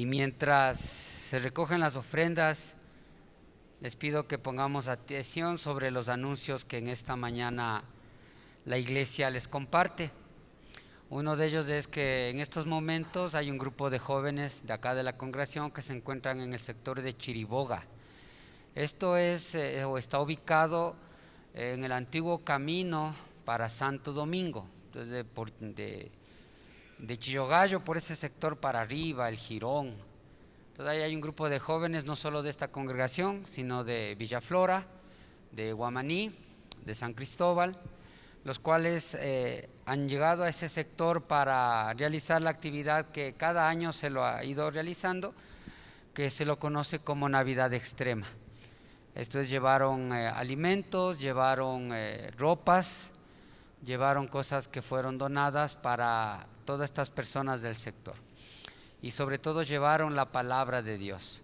Y mientras se recogen las ofrendas, les pido que pongamos atención sobre los anuncios que en esta mañana la iglesia les comparte. Uno de ellos es que en estos momentos hay un grupo de jóvenes de acá de la congregación que se encuentran en el sector de Chiriboga. Esto es o está ubicado en el antiguo camino para Santo Domingo. Entonces de Chillogallo por ese sector para arriba, el Jirón. Todavía hay un grupo de jóvenes no solo de esta congregación, sino de Villaflora, de Guamaní, de San Cristóbal, los cuales han llegado a ese sector para realizar la actividad que cada año se lo ha ido realizando, que se lo conoce como Navidad Extrema. Esto es, llevaron alimentos, llevaron ropas, llevaron cosas que fueron donadas para todas estas personas del sector. Y sobre todo llevaron la palabra de Dios,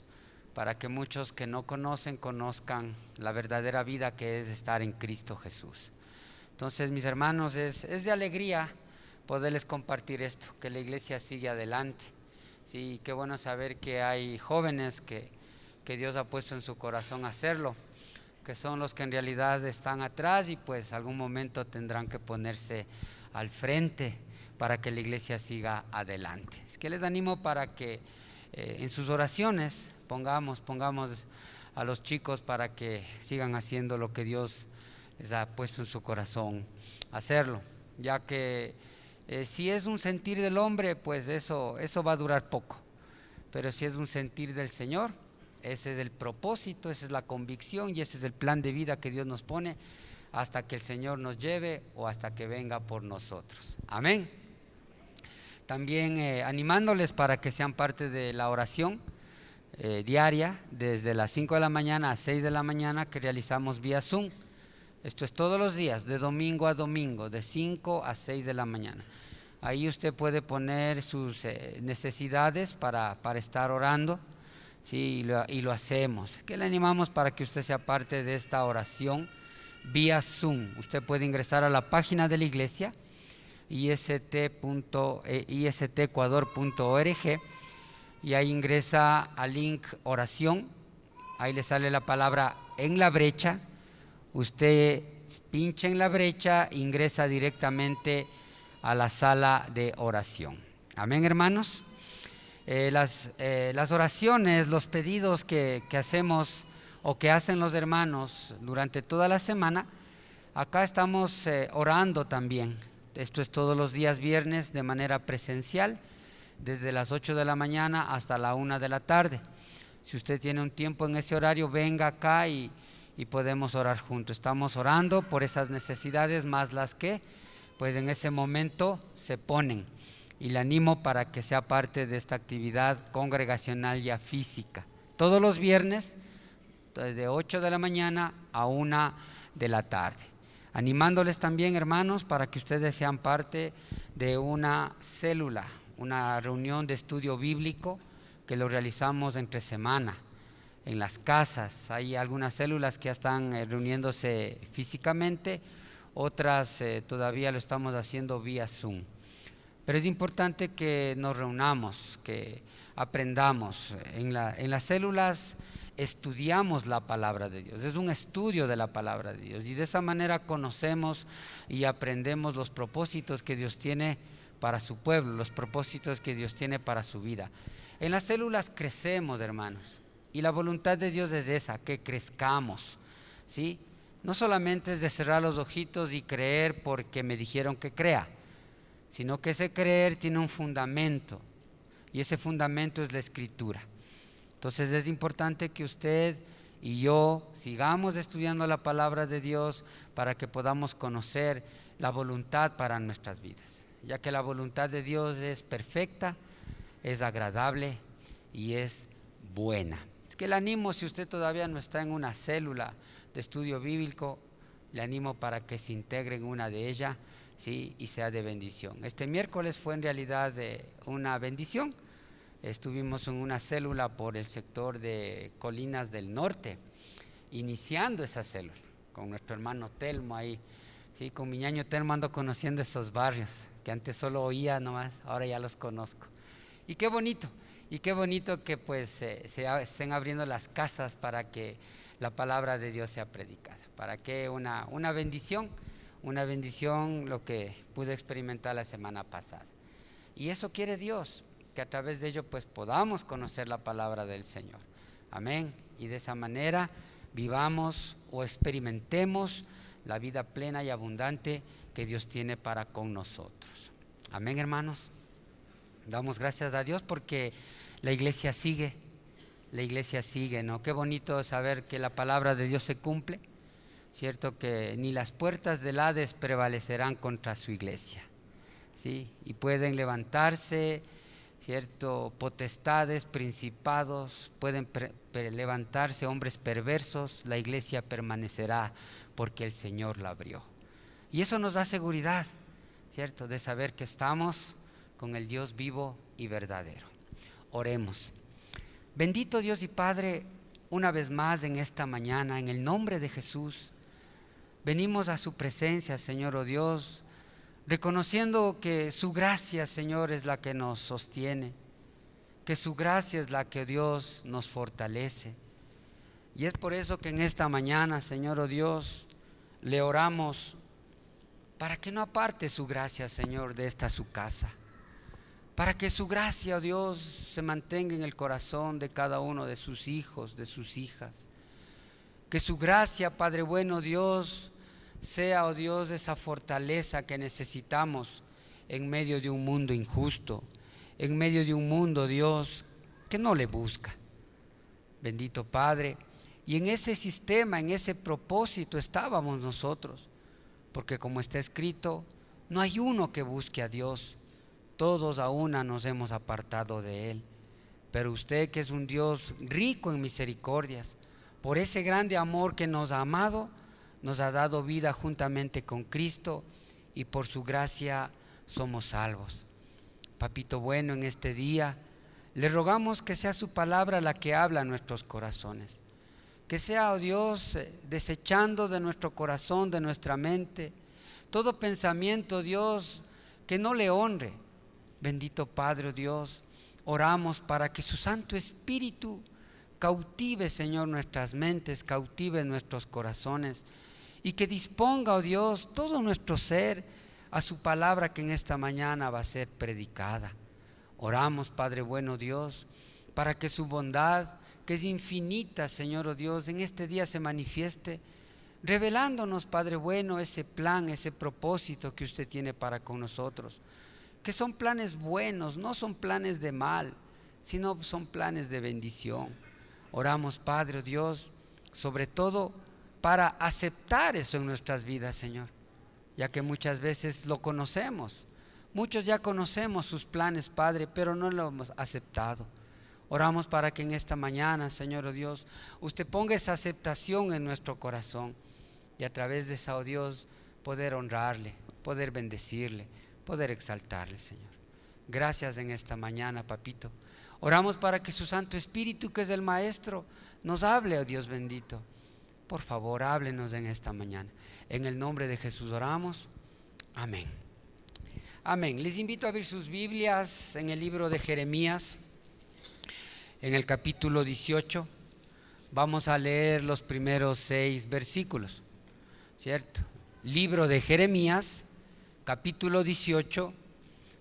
para que muchos que no conocen, conozcan la verdadera vida que es estar en Cristo Jesús. Entonces, mis hermanos, es de alegría poderles compartir esto, que la iglesia sigue adelante. Sí, qué bueno saber que hay jóvenes que Dios ha puesto en su corazón hacerlo, que son los que en realidad están atrás y pues algún momento tendrán que ponerse al frente para que la iglesia siga adelante. Es que les animo para que en sus oraciones pongamos a los chicos para que sigan haciendo lo que Dios les ha puesto en su corazón hacerlo, ya que si es un sentir del hombre, pues eso va a durar poco, pero si es un sentir del Señor, ese es el propósito, esa es la convicción y ese es el plan de vida que Dios nos pone hasta que el Señor nos lleve o hasta que venga por nosotros. Amén. También animándoles para que sean parte de la oración diaria desde las 5 de la mañana a 6 de la mañana que realizamos vía Zoom. Esto es todos los días, de domingo a domingo, de 5 a 6 de la mañana. Ahí usted puede poner sus necesidades para estar orando, ¿sí? Y lo hacemos. Que le animamos para que usted sea parte de esta oración vía Zoom. Usted puede ingresar a la página de la iglesia, istecuador.org, y ahí ingresa al link oración. Ahí le sale la palabra en la brecha. Usted pincha en la brecha, ingresa directamente a la sala de oración. Amén, hermanos. Las oraciones, los pedidos que hacemos o que hacen los hermanos durante toda la semana, acá estamos orando también. Esto es todos los días viernes de manera presencial, desde las 8 de la mañana hasta la 1 de la tarde. Si usted tiene un tiempo en ese horario, venga acá y podemos orar juntos. Estamos orando por esas necesidades más las que pues en ese momento se ponen, y le animo para que sea parte de esta actividad congregacional ya física, todos los viernes de 8 de la mañana a 1 de la tarde. Animándoles también, hermanos, para que ustedes sean parte de una célula, una reunión de estudio bíblico que lo realizamos entre semana en las casas. Hay algunas células que ya están reuniéndose físicamente, otras todavía lo estamos haciendo vía Zoom. Pero es importante que nos reunamos, que aprendamos. En las células estudiamos la palabra de Dios, es un estudio de la palabra de Dios, y de esa manera conocemos y aprendemos los propósitos que Dios tiene para su pueblo, los propósitos que Dios tiene para su vida. En las células crecemos, hermanos, y la voluntad de Dios es esa, que crezcamos, ¿sí? No solamente es de cerrar los ojitos y creer porque me dijeron que crea, sino que ese creer tiene un fundamento, y ese fundamento es la Escritura. Entonces es importante que usted y yo sigamos estudiando la palabra de Dios para que podamos conocer la voluntad para nuestras vidas, ya que la voluntad de Dios es perfecta, es agradable y es buena. Es que le animo, si usted todavía no está en una célula de estudio bíblico, le animo para que se integre en una de ellas, ¿sí? Y sea de bendición. Este miércoles fue en realidad una bendición. Estuvimos en una célula por el sector de Colinas del Norte, iniciando esa célula, con nuestro hermano Telmo ahí, ¿sí? Con mi ñaño Telmo ando conociendo esos barrios, que antes solo oía nomás, ahora ya los conozco. Y qué bonito. Y qué bonito que pues se estén abriendo las casas para que la palabra de Dios sea predicada. Para que una bendición lo que pude experimentar la semana pasada. Y eso quiere Dios, que a través de ello pues podamos conocer la palabra del Señor. Amén. Y de esa manera vivamos o experimentemos la vida plena y abundante que Dios tiene para con nosotros. Amén, hermanos. Damos gracias a Dios porque la iglesia sigue, ¿no? Qué bonito saber que la palabra de Dios se cumple, cierto que ni las puertas del Hades prevalecerán contra su iglesia, ¿sí? Y pueden levantarse, cierto, potestades, principados, pueden levantarse hombres perversos, la iglesia permanecerá porque el Señor la abrió. Y eso nos da seguridad, cierto, de saber que estamos con el Dios vivo y verdadero. Oremos. Bendito Dios y Padre, una vez más en esta mañana, en el nombre de Jesús, venimos a su presencia, Señor, oh Dios, reconociendo que su gracia, Señor, es la que nos sostiene, que su gracia es la que, oh Dios, nos fortalece. Y es por eso que en esta mañana, Señor, oh Dios, le oramos para que no aparte su gracia, Señor, de esta su casa. Para que su gracia, oh Dios, se mantenga en el corazón de cada uno de sus hijos, de sus hijas. Que su gracia, Padre bueno, Dios, sea, oh Dios, esa fortaleza que necesitamos en medio de un mundo injusto, en medio de un mundo, Dios, que no le busca. Bendito Padre, y en ese sistema, en ese propósito estábamos nosotros, porque como está escrito, no hay uno que busque a Dios. Todos a una nos hemos apartado de Él, pero usted, que es un Dios rico en misericordias, por ese grande amor que nos ha amado, nos ha dado vida juntamente con Cristo, y por su gracia somos salvos. Papito bueno, en este día le rogamos que sea su palabra la que habla en nuestros corazones, que sea, oh Dios, desechando de nuestro corazón, de nuestra mente, todo pensamiento, Dios, que no le honre. Bendito Padre, oh Dios, oramos para que su Santo Espíritu cautive, Señor, nuestras mentes, cautive nuestros corazones, y que disponga, oh Dios, todo nuestro ser a su palabra que en esta mañana va a ser predicada. Oramos, Padre bueno, Dios, para que su bondad, que es infinita, Señor, oh Dios, en este día se manifieste, revelándonos, Padre bueno, ese plan, ese propósito que usted tiene para con nosotros, que son planes buenos, no son planes de mal, sino son planes de bendición. Oramos, Padre Dios, sobre todo para aceptar eso en nuestras vidas, Señor, ya que muchas veces lo conocemos, muchos ya conocemos sus planes, Padre, pero no lo hemos aceptado. Oramos para que en esta mañana, Señor, oh Dios, usted ponga esa aceptación en nuestro corazón, y a través de esa, oh Dios, poder honrarle, poder bendecirle, poder exaltarle, Señor. Gracias en esta mañana, papito. Oramos para que su Santo Espíritu, que es el Maestro, nos hable, oh Dios bendito. Por favor, háblenos en esta mañana. En el nombre de Jesús oramos. Amén. Amén. Les invito a abrir sus Biblias en el libro de Jeremías, en el capítulo 18. Vamos a leer los primeros 6 versículos, ¿cierto? Libro de Jeremías, capítulo 18,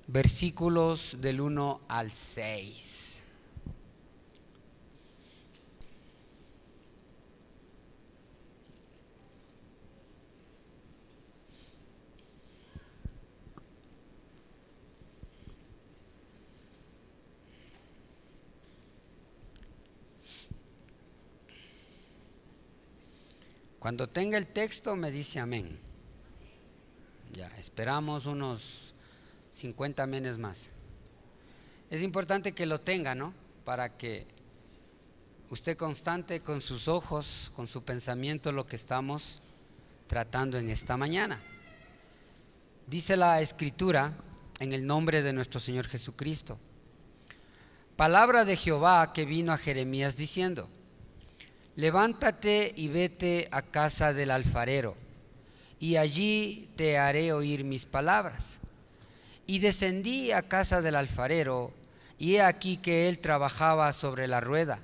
versículos del 1 al 6. Cuando tenga el texto me dice amén. Ya, esperamos unos 50 amenes más. Es importante que lo tenga, ¿no? Para que usted constante con sus ojos, con su pensamiento, lo que estamos tratando en esta mañana. Dice la Escritura, en el nombre de nuestro Señor Jesucristo: palabra de Jehová que vino a Jeremías diciendo: levántate y vete a casa del alfarero, y allí te haré oír mis palabras. Y descendí a casa del alfarero, y he aquí que él trabajaba sobre la rueda,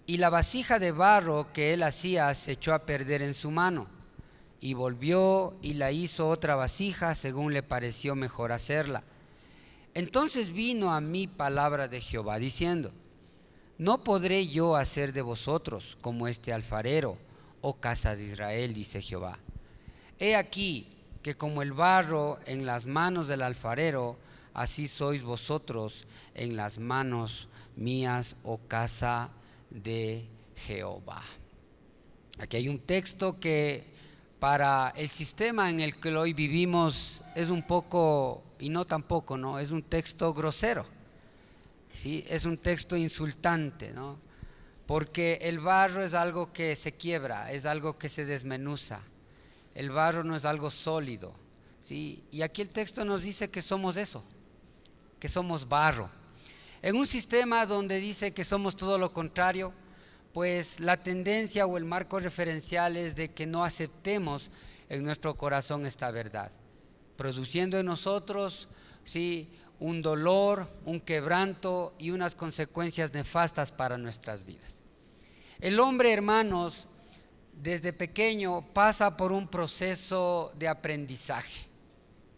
y la vasija de barro que él hacía se echó a perder en su mano, y volvió y la hizo otra vasija según le pareció mejor hacerla. Entonces vino a mí palabra de Jehová diciendo: no podré yo hacer de vosotros como este alfarero, oh casa de Israel, dice Jehová. He aquí que como el barro en las manos del alfarero, así sois vosotros en las manos mías, oh casa de Jehová. Aquí hay un texto que para el sistema en el que hoy vivimos es un poco, y no tampoco, ¿no? Es un texto grosero, ¿sí? Es un texto insultante, ¿no? Porque el barro es algo que se quiebra, es algo que se desmenuza. El barro no es algo sólido, ¿sí? Y aquí el texto nos dice que somos eso, que somos barro. En un sistema donde dice que somos todo lo contrario, pues la tendencia o el marco referencial es de que no aceptemos en nuestro corazón esta verdad, produciendo en nosotros, ¿sí?, un dolor, un quebranto y unas consecuencias nefastas para nuestras vidas. El hombre, hermanos, desde pequeño pasa por un proceso de aprendizaje,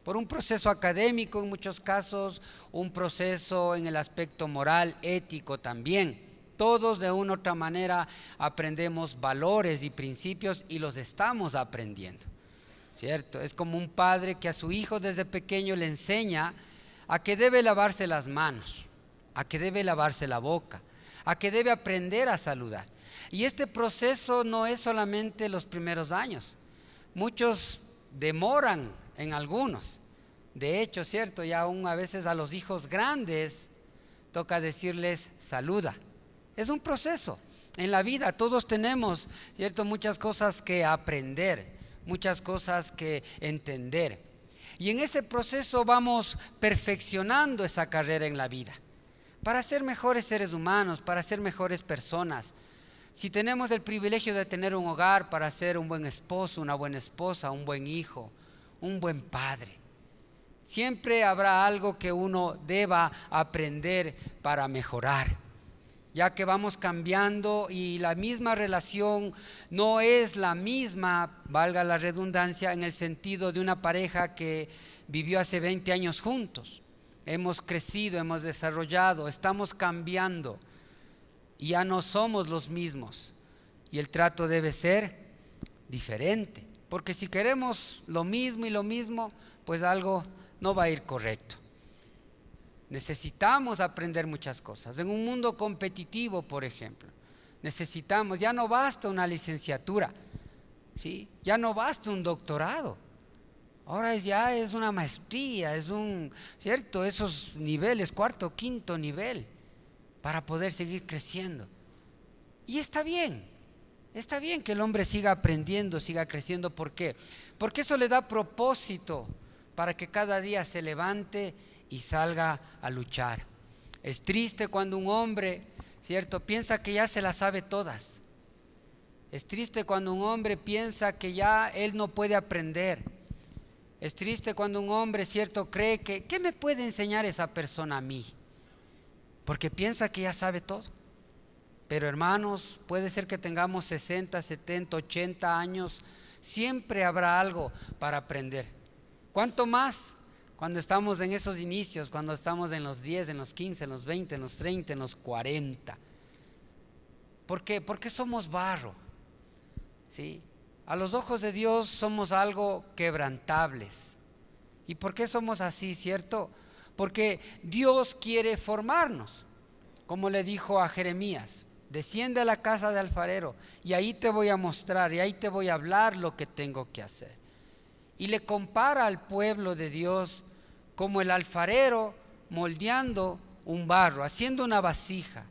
por un proceso académico en muchos casos, un proceso en el aspecto moral, ético también. Todos de una u otra manera aprendemos valores y principios y los estamos aprendiendo, ¿cierto? Es como un padre que a su hijo desde pequeño le enseña a que debe lavarse las manos, a que debe lavarse la boca, a que debe aprender a saludar. Y este proceso no es solamente los primeros años. Muchos demoran en algunos. De hecho, ¿cierto? Ya aún a veces a los hijos grandes toca decirles saluda. Es un proceso. En la vida todos tenemos, ¿cierto?, muchas cosas que aprender, muchas cosas que entender. Y en ese proceso vamos perfeccionando esa carrera en la vida, para ser mejores seres humanos, para ser mejores personas. Si tenemos el privilegio de tener un hogar, para ser un buen esposo, una buena esposa, un buen hijo, un buen padre. Siempre habrá algo que uno deba aprender para mejorar, ya que vamos cambiando y la misma relación no es la misma, valga la redundancia, en el sentido de una pareja que vivió hace 20 años juntos. Hemos crecido, hemos desarrollado, estamos cambiando y ya no somos los mismos y el trato debe ser diferente, porque si queremos lo mismo, pues algo no va a ir correcto. Necesitamos aprender muchas cosas. En un mundo competitivo, por ejemplo, necesitamos, ya no basta una licenciatura, ¿sí? Ya no basta un doctorado. Ahora ya es una maestría, es ¿cierto? Esos niveles, cuarto, quinto nivel, para poder seguir creciendo. Y está bien que el hombre siga aprendiendo, siga creciendo. ¿Por qué? Porque eso le da propósito para que cada día se levante y salga a luchar. Es triste cuando un hombre, ¿cierto?, piensa que ya se las sabe todas. Es triste cuando un hombre piensa que ya él no puede aprender. Es triste cuando un hombre, ¿cierto?, cree que ¿qué me puede enseñar esa persona a mí? Porque piensa que ya sabe todo. Pero hermanos, puede ser que tengamos 60, 70, 80 años, siempre habrá algo para aprender. ¿Cuánto más cuando estamos en esos inicios, cuando estamos en los 10, en los 15, en los 20, en los 30, en los 40? ¿Por qué? Porque somos barro, ¿sí? A los ojos de Dios somos algo quebrantables. ¿Y por qué somos así, cierto? Porque Dios quiere formarnos, como le dijo a Jeremías: desciende a la casa de alfarero y ahí te voy a mostrar y ahí te voy a hablar lo que tengo que hacer. Y le compara al pueblo de Dios como el alfarero moldeando un barro, haciendo una vasija.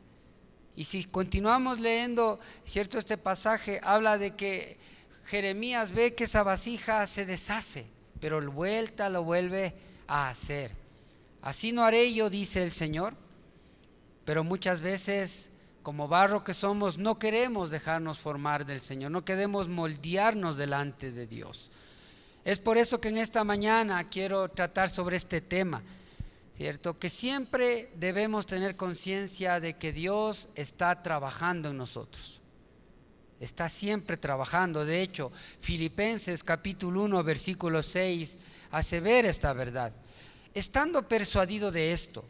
Y si continuamos leyendo, ¿cierto?, este pasaje habla de que Jeremías ve que esa vasija se deshace, pero vuelta lo vuelve a hacer. Así no haré yo, dice el Señor. Pero muchas veces, como barro que somos, no queremos dejarnos formar del Señor, no queremos moldearnos delante de Dios. Es por eso que en esta mañana quiero tratar sobre este tema, ¿cierto? Que siempre debemos tener conciencia de que Dios está trabajando en nosotros. Está siempre trabajando. De hecho, Filipenses capítulo 1, versículo 6 hace ver esta verdad. Estando persuadido de esto,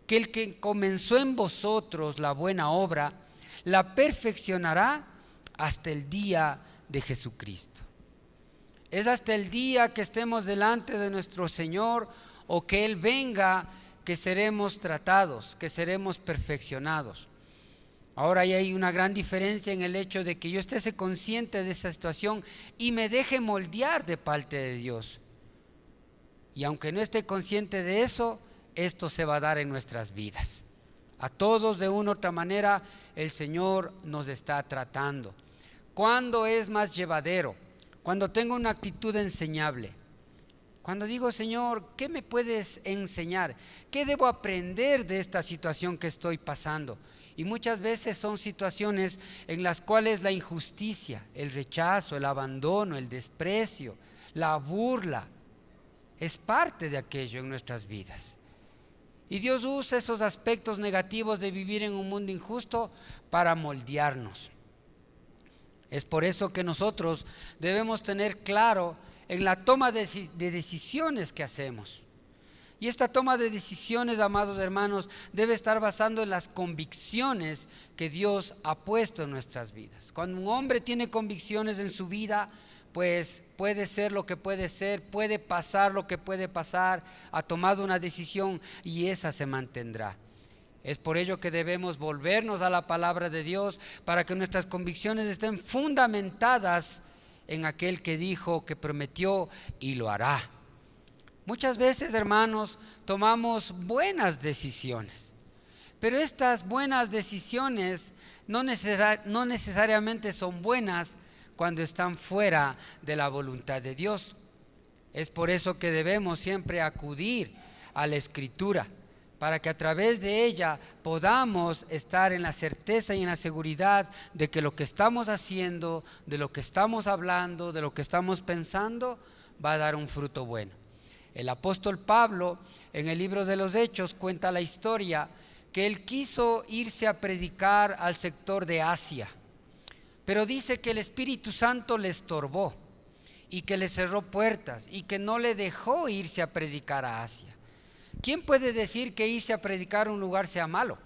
que el que comenzó en vosotros la buena obra, la perfeccionará hasta el día de Jesucristo. Es hasta el día que estemos delante de nuestro Señor o que Él venga, que seremos tratados, que seremos perfeccionados. Ahora hay una gran diferencia en el hecho de que yo esté consciente de esa situación y me deje moldear de parte de Dios. Y aunque no esté consciente de eso, esto se va a dar en nuestras vidas. A todos de una u otra manera el Señor nos está tratando. ¿Cuándo es más llevadero? Cuando tengo una actitud enseñable. Cuando digo, Señor, ¿qué me puedes enseñar? ¿Qué debo aprender de esta situación que estoy pasando? Y muchas veces son situaciones en las cuales la injusticia, el rechazo, el abandono, el desprecio, la burla, es parte de aquello en nuestras vidas. Y Dios usa esos aspectos negativos de vivir en un mundo injusto para moldearnos. Es por eso que nosotros debemos tener claro en la toma de decisiones que hacemos. Y esta toma de decisiones, amados hermanos, debe estar basando en las convicciones que Dios ha puesto en nuestras vidas. Cuando un hombre tiene convicciones en su vida, pues puede ser lo que puede ser, puede pasar lo que puede pasar, ha tomado una decisión y esa se mantendrá. Es por ello que debemos volvernos a la palabra de Dios para que nuestras convicciones estén fundamentadas en aquel que dijo, que prometió y lo hará. Muchas veces, hermanos, tomamos buenas decisiones, pero estas buenas decisiones no necesariamente son buenas cuando están fuera de la voluntad de Dios. Es por eso que debemos siempre acudir a la Escritura, para que a través de ella podamos estar en la certeza y en la seguridad de que lo que estamos haciendo, de lo que estamos hablando, de lo que estamos pensando, va a dar un fruto bueno. El apóstol Pablo, en el libro de los Hechos, cuenta la historia que él quiso irse a predicar al sector de Asia, pero dice que el Espíritu Santo le estorbó y que le cerró puertas y que no le dejó irse a predicar a Asia. ¿Quién puede decir que irse a predicar a un lugar sea malo?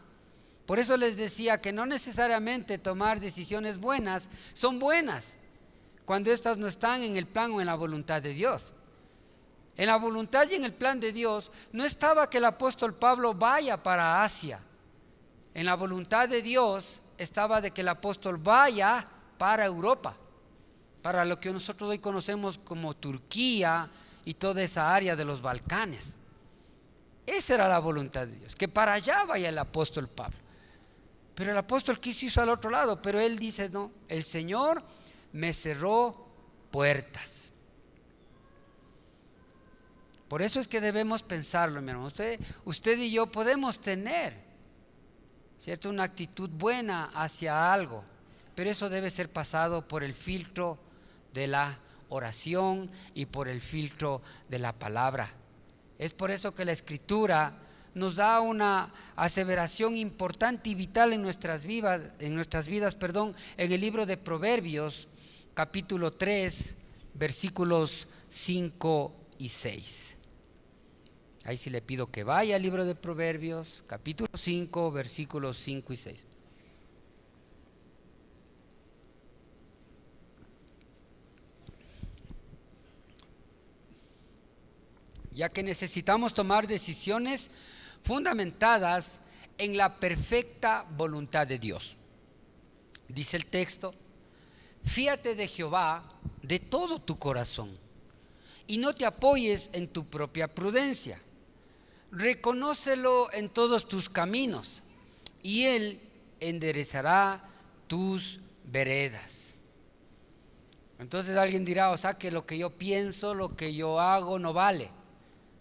Por eso les decía que no necesariamente tomar decisiones buenas son buenas cuando éstas no están en el plan o en la voluntad de Dios. En la voluntad y en el plan de Dios no estaba que el apóstol Pablo vaya para Asia. En la voluntad de Dios estaba de que el apóstol vaya para Europa, para lo que nosotros hoy conocemos como Turquía y toda esa área de los Balcanes. Esa era la voluntad de Dios, que para allá vaya el apóstol Pablo. Pero el apóstol quiso irse al otro lado, pero él dice, no, el Señor me cerró puertas. Por eso es que debemos pensarlo, mi hermano. Usted y yo podemos tener, ¿cierto?, una actitud buena hacia algo, pero eso debe ser pasado por el filtro de la oración y por el filtro de la palabra. Es por eso que la Escritura nos da una aseveración importante y vital en nuestras vidas, en el libro de Proverbios, capítulo 3, versículos 5 y 6. Ahí sí le pido que vaya al libro de Proverbios, capítulo 5, versículos 5 y 6. Ya que necesitamos tomar decisiones fundamentadas en la perfecta voluntad de Dios. Dice el texto, fíate de Jehová de todo tu corazón y no te apoyes en tu propia prudencia. Reconócelo en todos tus caminos y Él enderezará tus veredas. Entonces alguien dirá, o sea que lo que yo pienso, lo que yo hago no vale.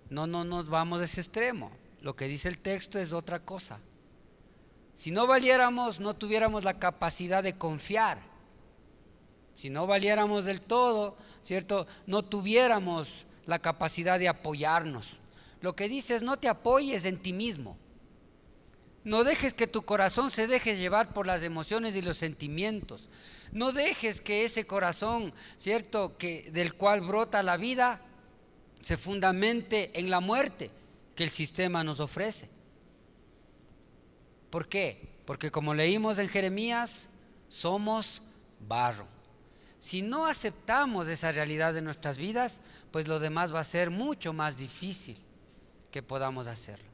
No nos vamos a ese extremo. Lo que dice el texto es otra cosa. Si no valiéramos, no tuviéramos la capacidad de confiar. Si no valiéramos del todo, ¿cierto?, no tuviéramos la capacidad de apoyarnos. lo que dice es: no te apoyes en ti mismo. No dejes que tu corazón se deje llevar por las emociones y los sentimientos. No dejes que ese corazón, ¿cierto?, del cual brota la vida, se fundamente en la muerte que el sistema nos ofrece. ¿Por qué? Porque como leímos en Jeremías, somos barro. Si no aceptamos esa realidad de nuestras vidas, pues lo demás va a ser mucho más difícil que podamos hacerlo.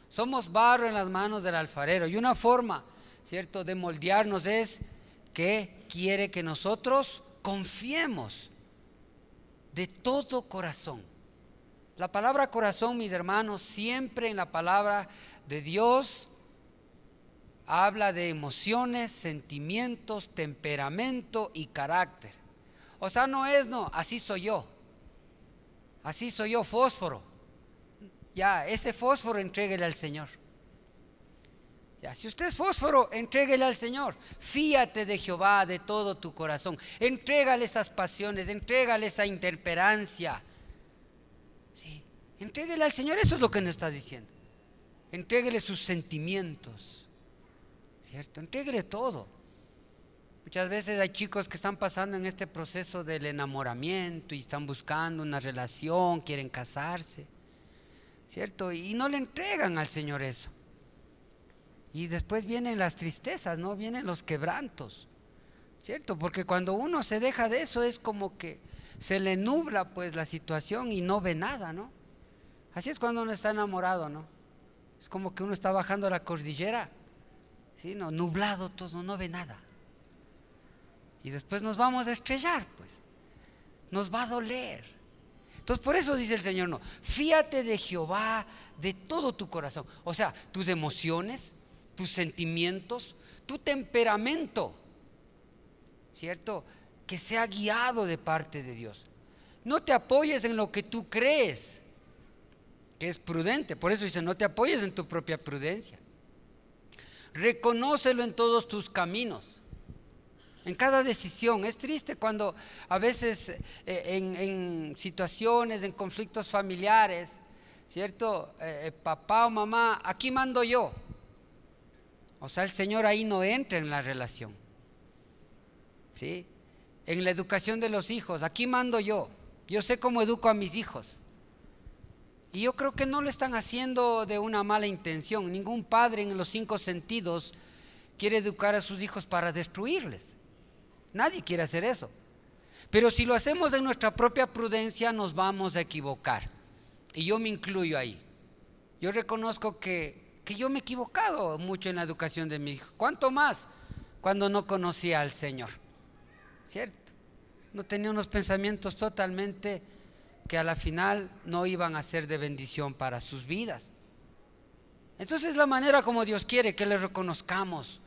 Somos barro en las manos del alfarero, y una forma, ¿cierto?, de moldearnos es que quiere que nosotros confiemos de todo corazón. La palabra corazón, mis hermanos, siempre en la palabra de Dios habla de emociones, sentimientos, temperamento y carácter. O sea, no, así soy yo, fósforo. Ya, ese fósforo entréguele al Señor. Ya, si usted es fósforo, entréguele al Señor. Fíate de Jehová de todo tu corazón. Entrégale esas pasiones, entrégale esa intemperancia. Sí, entréguele al Señor, eso es lo que nos está diciendo. Entréguele sus sentimientos, ¿cierto? Entréguele todo. Muchas veces hay chicos que están pasando en este proceso del enamoramiento y están buscando una relación, quieren casarse, ¿cierto? Y no le entregan al Señor eso. Y después vienen las tristezas, ¿no? Vienen los quebrantos, ¿cierto? Porque cuando uno se deja de eso es como que se le nubla pues la situación y no ve nada, ¿no? Así es cuando uno está enamorado, ¿no? Es como que uno está bajando la cordillera, ¿sí? No, nublado todo, no ve nada. Y después nos vamos a estrellar, pues. Nos va a doler. Entonces por eso dice el Señor, no, fíate de Jehová de todo tu corazón. O sea, tus emociones, tus sentimientos, tu temperamento, ¿cierto?, que sea guiado de parte de Dios. No te apoyes en lo que tú crees que es prudente. Por eso dice: no te apoyes en tu propia prudencia. Reconócelo en todos tus caminos, en cada decisión. Es triste cuando a veces en situaciones, en conflictos familiares, ¿cierto?, papá o mamá, aquí mando yo. O sea, el Señor ahí no entra en la relación, ¿sí? En la educación de los hijos, aquí mando yo sé cómo educo a mis hijos. Y yo creo que no lo están haciendo de una mala intención. Ningún padre en los 5 sentidos quiere educar a sus hijos para destruirles. Nadie quiere hacer eso. Pero si lo hacemos en nuestra propia prudencia, nos vamos a equivocar. Y yo me incluyo ahí. Yo reconozco que yo me he equivocado mucho en la educación de mi hijo. ¿Cuánto más cuando no conocía al Señor? ¿Cierto? No tenía unos pensamientos totalmente que a la final no iban a ser de bendición para sus vidas. Entonces la manera como Dios quiere que le reconozcamos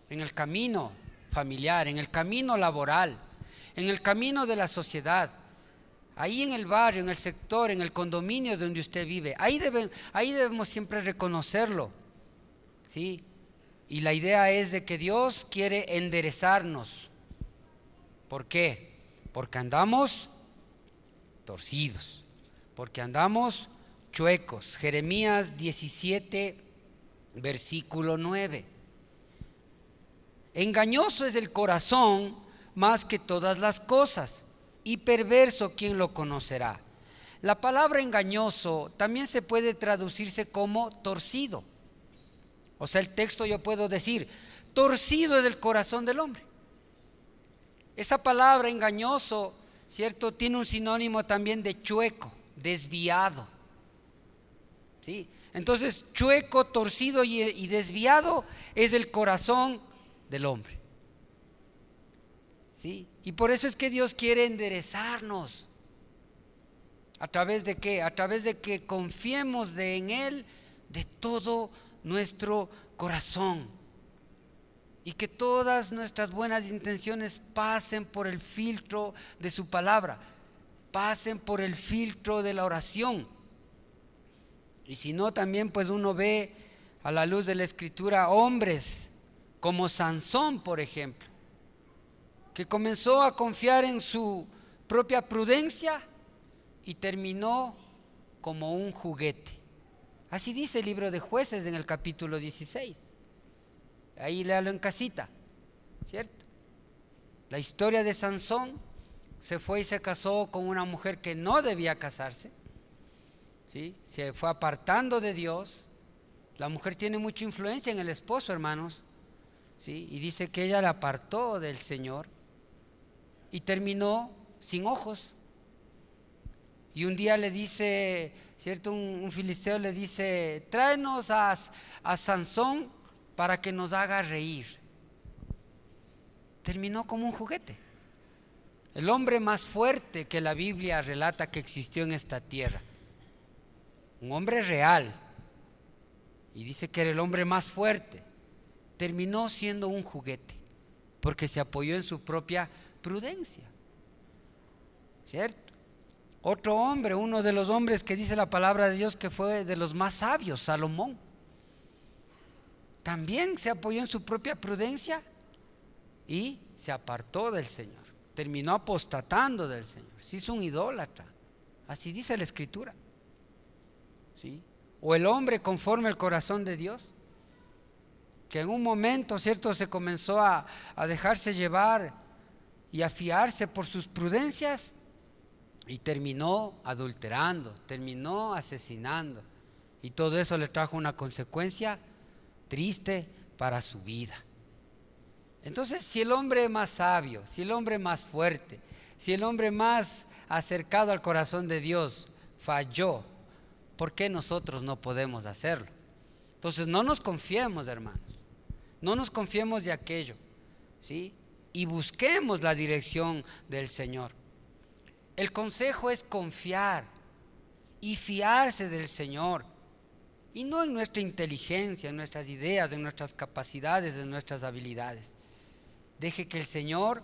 en el camino familiar, en el camino laboral, en el camino de la sociedad, ahí en el barrio, en el sector, en el condominio donde usted vive, ahí debemos siempre reconocerlo, ¿sí? Y la idea es de que Dios quiere enderezarnos. ¿Por qué? Porque andamos torcidos, porque andamos chuecos. Jeremías 17, versículo 9. Engañoso es el corazón más que todas las cosas, y perverso, ¿quién lo conocerá? La palabra engañoso también se puede traducirse como torcido. O sea, el texto yo puedo decir: torcido es el corazón del hombre. Esa palabra engañoso, ¿cierto?, tiene un sinónimo también de chueco, desviado, ¿sí? Entonces, chueco, torcido y desviado es el corazón del hombre, ¿sí? Y por eso es que Dios quiere enderezarnos. ¿A través de qué? A través de que confiemos en Él de todo nuestro corazón, y que todas nuestras buenas intenciones pasen por el filtro de su palabra, pasen por el filtro de la oración. Y si no, también pues uno ve a la luz de la Escritura hombres como Sansón, por ejemplo, que comenzó a confiar en su propia prudencia y terminó como un juguete. Así dice el libro de Jueces en el capítulo 16. Ahí léalo en casita, ¿cierto? La historia de Sansón: se fue y se casó con una mujer que no debía casarse, ¿sí? Se fue apartando de Dios. La mujer tiene mucha influencia en el esposo, hermanos, ¿sí? Y dice que ella la apartó del Señor y terminó sin ojos. Y un día le dice, ¿cierto? Un filisteo le dice: tráenos a Sansón para que nos haga reír. Terminó como un juguete. El hombre más fuerte que la Biblia relata que existió en esta tierra, un hombre real, y dice que era el hombre más fuerte, terminó siendo un juguete porque se apoyó en su propia prudencia, ¿cierto? Otro hombre, uno de los hombres que dice la palabra de Dios que fue de los más sabios, Salomón, también se apoyó en su propia prudencia y se apartó del Señor, terminó apostatando del Señor, se hizo un idólatra. Así dice la Escritura, ¿sí? O el hombre conforme al corazón de Dios, que en un momento, ¿cierto?, se comenzó a dejarse llevar y a fiarse por sus prudencias y terminó adulterando, terminó asesinando, y todo eso le trajo una consecuencia triste para su vida. Entonces, si el hombre más sabio, si el hombre más fuerte, si el hombre más acercado al corazón de Dios falló, ¿por qué nosotros no podemos hacerlo? Entonces, no nos confiemos, hermanos, no nos confiemos de aquello, ¿sí? Y busquemos la dirección del Señor. El consejo es confiar y fiarse del Señor, y no en nuestra inteligencia, en nuestras ideas, en nuestras capacidades, en nuestras habilidades. Deje que el Señor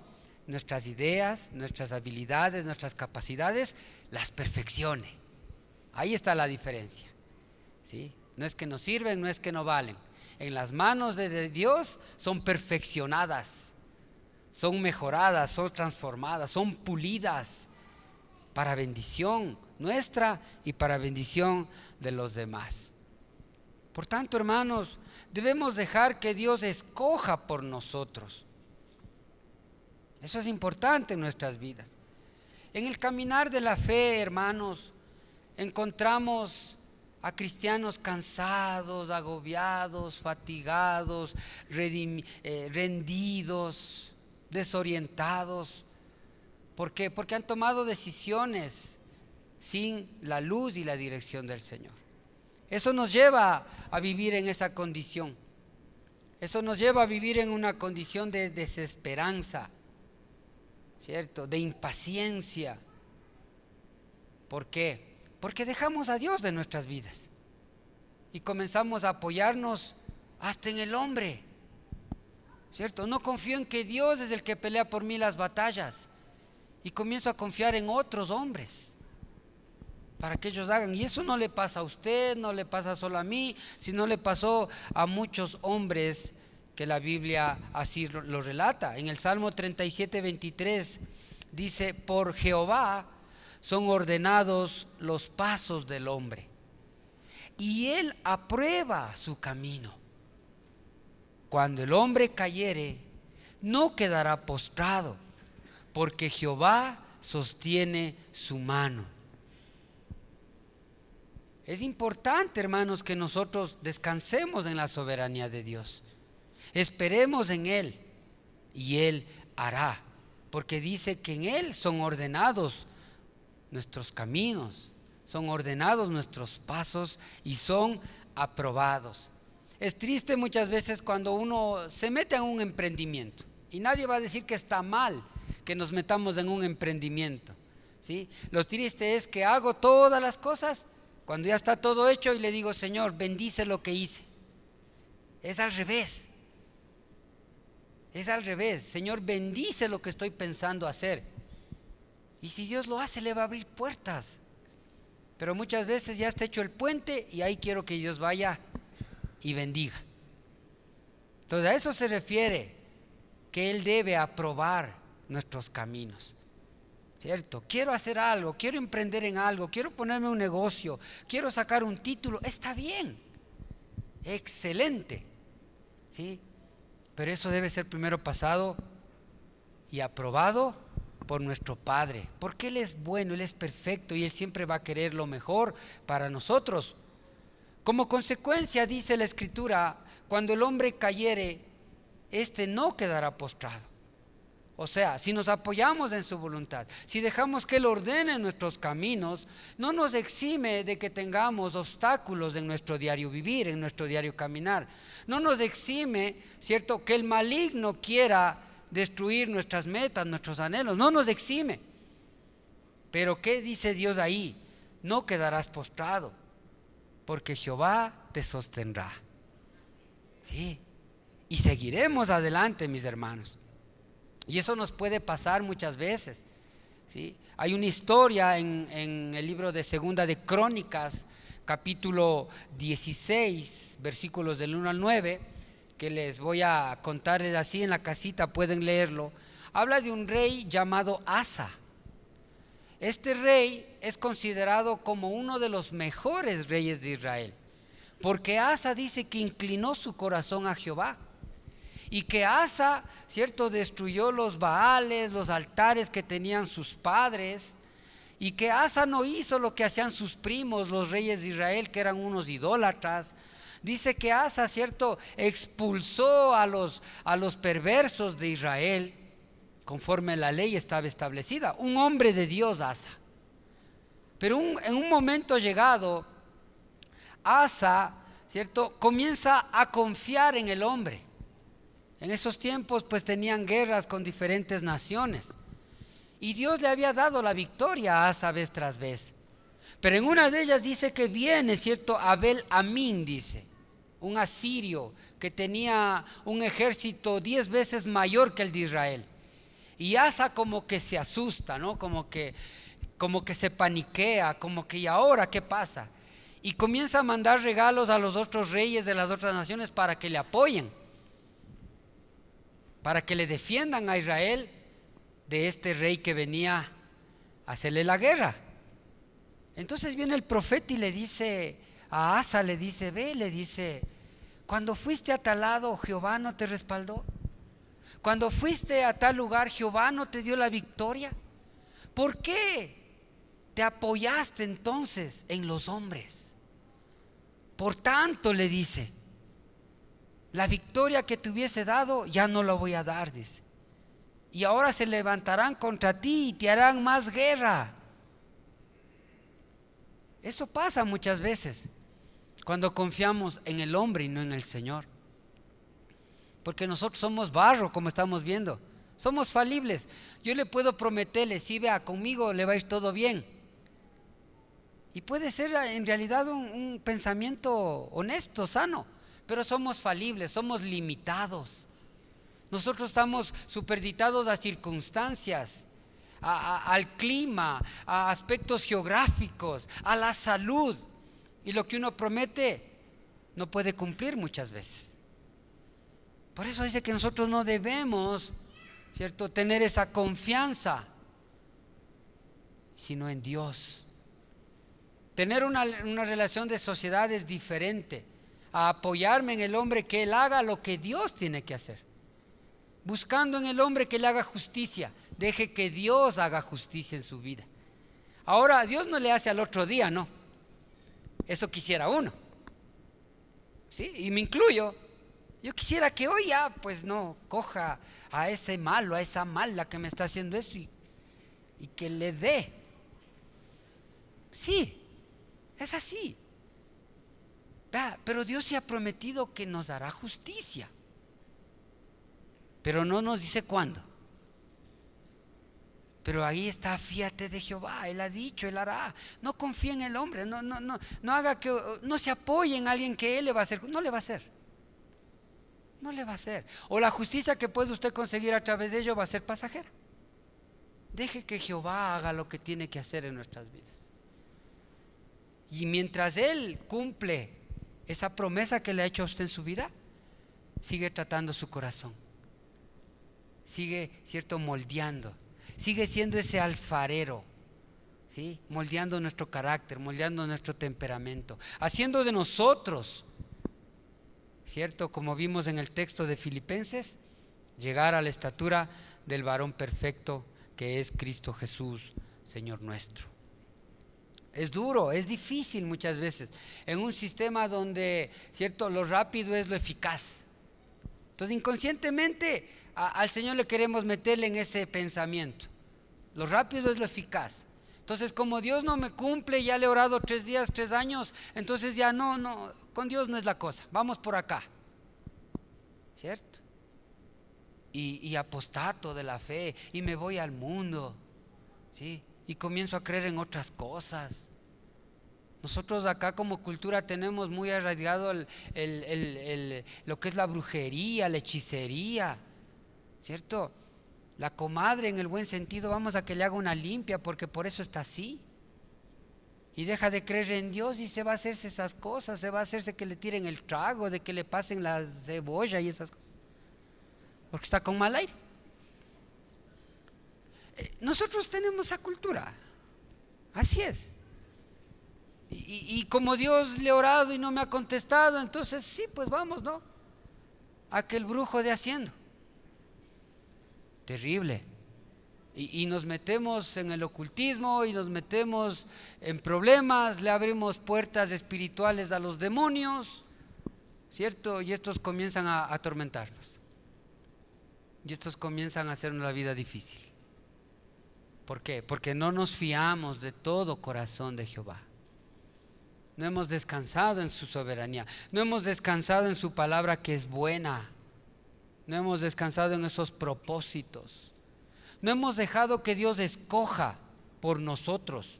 nuestras ideas, nuestras habilidades, nuestras capacidades las perfeccione. Ahí está la diferencia, ¿sí? No es que no sirven, no es que no valen. En las manos de Dios son perfeccionadas, son mejoradas, son transformadas, son pulidas para bendición nuestra y para bendición de los demás. Por tanto, hermanos, debemos dejar que Dios escoja por nosotros. Eso es importante en nuestras vidas. En el caminar de la fe, hermanos, encontramos a cristianos cansados, agobiados, fatigados, rendidos, desorientados. ¿Por qué? Porque han tomado decisiones sin la luz y la dirección del Señor. Eso nos lleva a vivir en esa condición. Eso nos lleva a vivir en una condición de desesperanza, ¿cierto? De impaciencia. ¿Por qué? Porque dejamos a Dios de nuestras vidas y comenzamos a apoyarnos hasta en el hombre, ¿cierto? No confío en que Dios es el que pelea por mí las batallas y comienzo a confiar en otros hombres para que ellos hagan. Y eso no le pasa a usted, no le pasa solo a mí, sino le pasó a muchos hombres que la Biblia así lo relata. En el Salmo 37:23 dice: por Jehová son ordenados los pasos del hombre, y él aprueba su camino. Cuando el hombre cayere, no quedará postrado, porque Jehová sostiene su mano. Es importante, hermanos, que nosotros descansemos en la soberanía de Dios. Esperemos en Él y Él hará, porque dice que en Él son ordenados nuestros caminos, son ordenados nuestros pasos y son aprobados. Es triste muchas veces cuando uno se mete en un emprendimiento, y nadie va a decir que está mal que nos metamos en un emprendimiento, ¿sí? Lo triste es que hago todas las cosas cuando ya está todo hecho y le digo: Señor, bendice lo que hice. Es al revés. Es al revés. Señor, bendice lo que estoy pensando hacer. Y si Dios lo hace, le va a abrir puertas. Pero muchas veces ya está hecho el puente y ahí quiero que Dios vaya y bendiga. Entonces a eso se refiere, que Él debe aprobar nuestros caminos. ¿cierto? Quiero hacer algo, quiero emprender en algo, quiero ponerme un negocio, quiero sacar un título, está bien, excelente, ¿sí? Pero eso debe ser primero pasado y aprobado por nuestro Padre, porque Él es bueno, Él es perfecto y Él siempre va a querer lo mejor para nosotros. Como consecuencia, dice la Escritura, cuando el hombre cayere, éste no quedará postrado. O sea, si nos apoyamos en su voluntad, si dejamos que Él ordene nuestros caminos, no nos exime de que tengamos obstáculos en nuestro diario vivir, en nuestro diario caminar. No nos exime, ¿cierto?, que el maligno quiera destruir nuestras metas, nuestros anhelos. No nos exime. Pero ¿qué dice Dios ahí? No quedarás postrado, porque Jehová te sostendrá. Sí. Y seguiremos adelante, mis hermanos. Y eso nos puede pasar muchas veces, ¿sí? Hay una historia en el libro de Segunda de Crónicas, capítulo 16, versículos del 1 al 9, que les voy a contarles así en la casita, pueden leerlo. Habla de un rey llamado Asa. Este rey es considerado como uno de los mejores reyes de Israel, porque Asa dice que inclinó su corazón a Jehová. Y que Asa, ¿cierto?, destruyó los baales, los altares que tenían sus padres. Y que Asa no hizo lo que hacían sus primos, los reyes de Israel, que eran unos idólatras. Dice que Asa, ¿cierto?, expulsó a los perversos de Israel, conforme la ley estaba establecida. Un hombre de Dios, Asa. Pero en un momento llegado, Asa, ¿cierto?, comienza a confiar en el hombre. En esos tiempos pues tenían guerras con diferentes naciones y Dios le había dado la victoria a Asa vez tras vez. Pero en una de ellas dice que viene, ¿cierto?, Abel Amín, dice, un asirio que tenía un ejército 10 veces mayor que el de Israel. Y Asa como que se asusta, ¿no? Como que se paniquea, como que ¿y ahora qué pasa? Y comienza a mandar regalos a los otros reyes de las otras naciones para que le apoyen, para que le defiendan a Israel de este rey que venía a hacerle la guerra. Entonces viene el profeta y le dice a Asa, le dice, ve, le dice, cuando fuiste a tal lado, Jehová no te respaldó. Cuando fuiste a tal lugar, Jehová no te dio la victoria. ¿Por qué te apoyaste entonces en los hombres? Por tanto, le dice, la victoria que te hubiese dado ya no la voy a dar, dice. Y ahora se levantarán contra ti y te harán más guerra. Eso pasa muchas veces cuando confiamos en el hombre y no en el Señor. Porque nosotros somos barro, como estamos viendo. Somos falibles. Yo le puedo prometerle, si vea, conmigo le va a ir todo bien. Y puede ser en realidad un pensamiento honesto, sano. Pero somos falibles, somos limitados. Nosotros estamos supeditados a circunstancias, al clima, a aspectos geográficos, a la salud. Y lo que uno promete no puede cumplir muchas veces. Por eso dice que nosotros no debemos, ¿cierto?, tener esa confianza, sino en Dios. Tener una relación de sociedad es diferente a apoyarme en el hombre, que él haga lo que Dios tiene que hacer, buscando en el hombre que le haga justicia. Deje que Dios haga justicia en su vida. Ahora, Dios no le hace al otro día, no. Eso quisiera uno, ¿sí? Y me incluyo. Yo quisiera que hoy ya pues no coja a ese malo, a esa mala que me está haciendo esto y que le dé. Sí, es así. Pero Dios se ha prometido que nos dará justicia, pero no nos dice cuándo. Pero ahí está, fíate de Jehová, Él ha dicho, Él hará. No confíe en el hombre, no haga que, no se apoye en alguien que Él le va a hacer. No le va a hacer. No le va a hacer. O la justicia que puede usted conseguir a través de ello va a ser pasajera. Deje que Jehová haga lo que tiene que hacer en nuestras vidas. Y mientras Él cumple esa promesa que le ha hecho a usted en su vida, sigue tratando su corazón, sigue, cierto, moldeando. sigue siendo ese alfarero, ¿sí? Moldeando nuestro carácter, moldeando nuestro temperamento, haciendo de nosotros, ¿cierto? Como vimos en el texto de Filipenses, llegar a la estatura del varón perfecto que es Cristo Jesús, Señor nuestro. Es duro, es difícil muchas veces, en un sistema donde, ¿cierto?, lo rápido es lo eficaz. Entonces inconscientemente al Señor le queremos meterle en ese pensamiento. Lo rápido es lo eficaz. Entonces, como Dios no me cumple, ya le he orado 3 días, 3 años, entonces ya no, con Dios no es la cosa, vamos por acá, ¿cierto? Y apostato de la fe, y me voy al mundo, ¿sí? Y comienzo a creer en otras cosas. Nosotros acá como cultura tenemos muy arraigado lo que es la brujería, la hechicería, ¿cierto? La comadre en el buen sentido, vamos a que le haga una limpia porque por eso está así. Y deja de creer en Dios y se va a hacerse esas cosas, se va a hacerse que le tiren el trago, de que le pasen la cebolla y esas cosas. Porque está con mal aire. Nosotros tenemos esa cultura, así es. Y como Dios le ha orado y no me ha contestado, entonces sí, pues vamos, ¿no? Aquel brujo de haciendo. Terrible. Y nos metemos en el ocultismo y nos metemos en problemas, le abrimos puertas espirituales a los demonios, ¿cierto? Y estos comienzan a atormentarnos. Y estos comienzan a hacernos la vida difícil. ¿Por qué? Porque no nos fiamos de todo corazón de Jehová. No hemos descansado en su soberanía. No hemos descansado en su palabra que es buena. No hemos descansado en esos propósitos. No hemos dejado que Dios escoja por nosotros.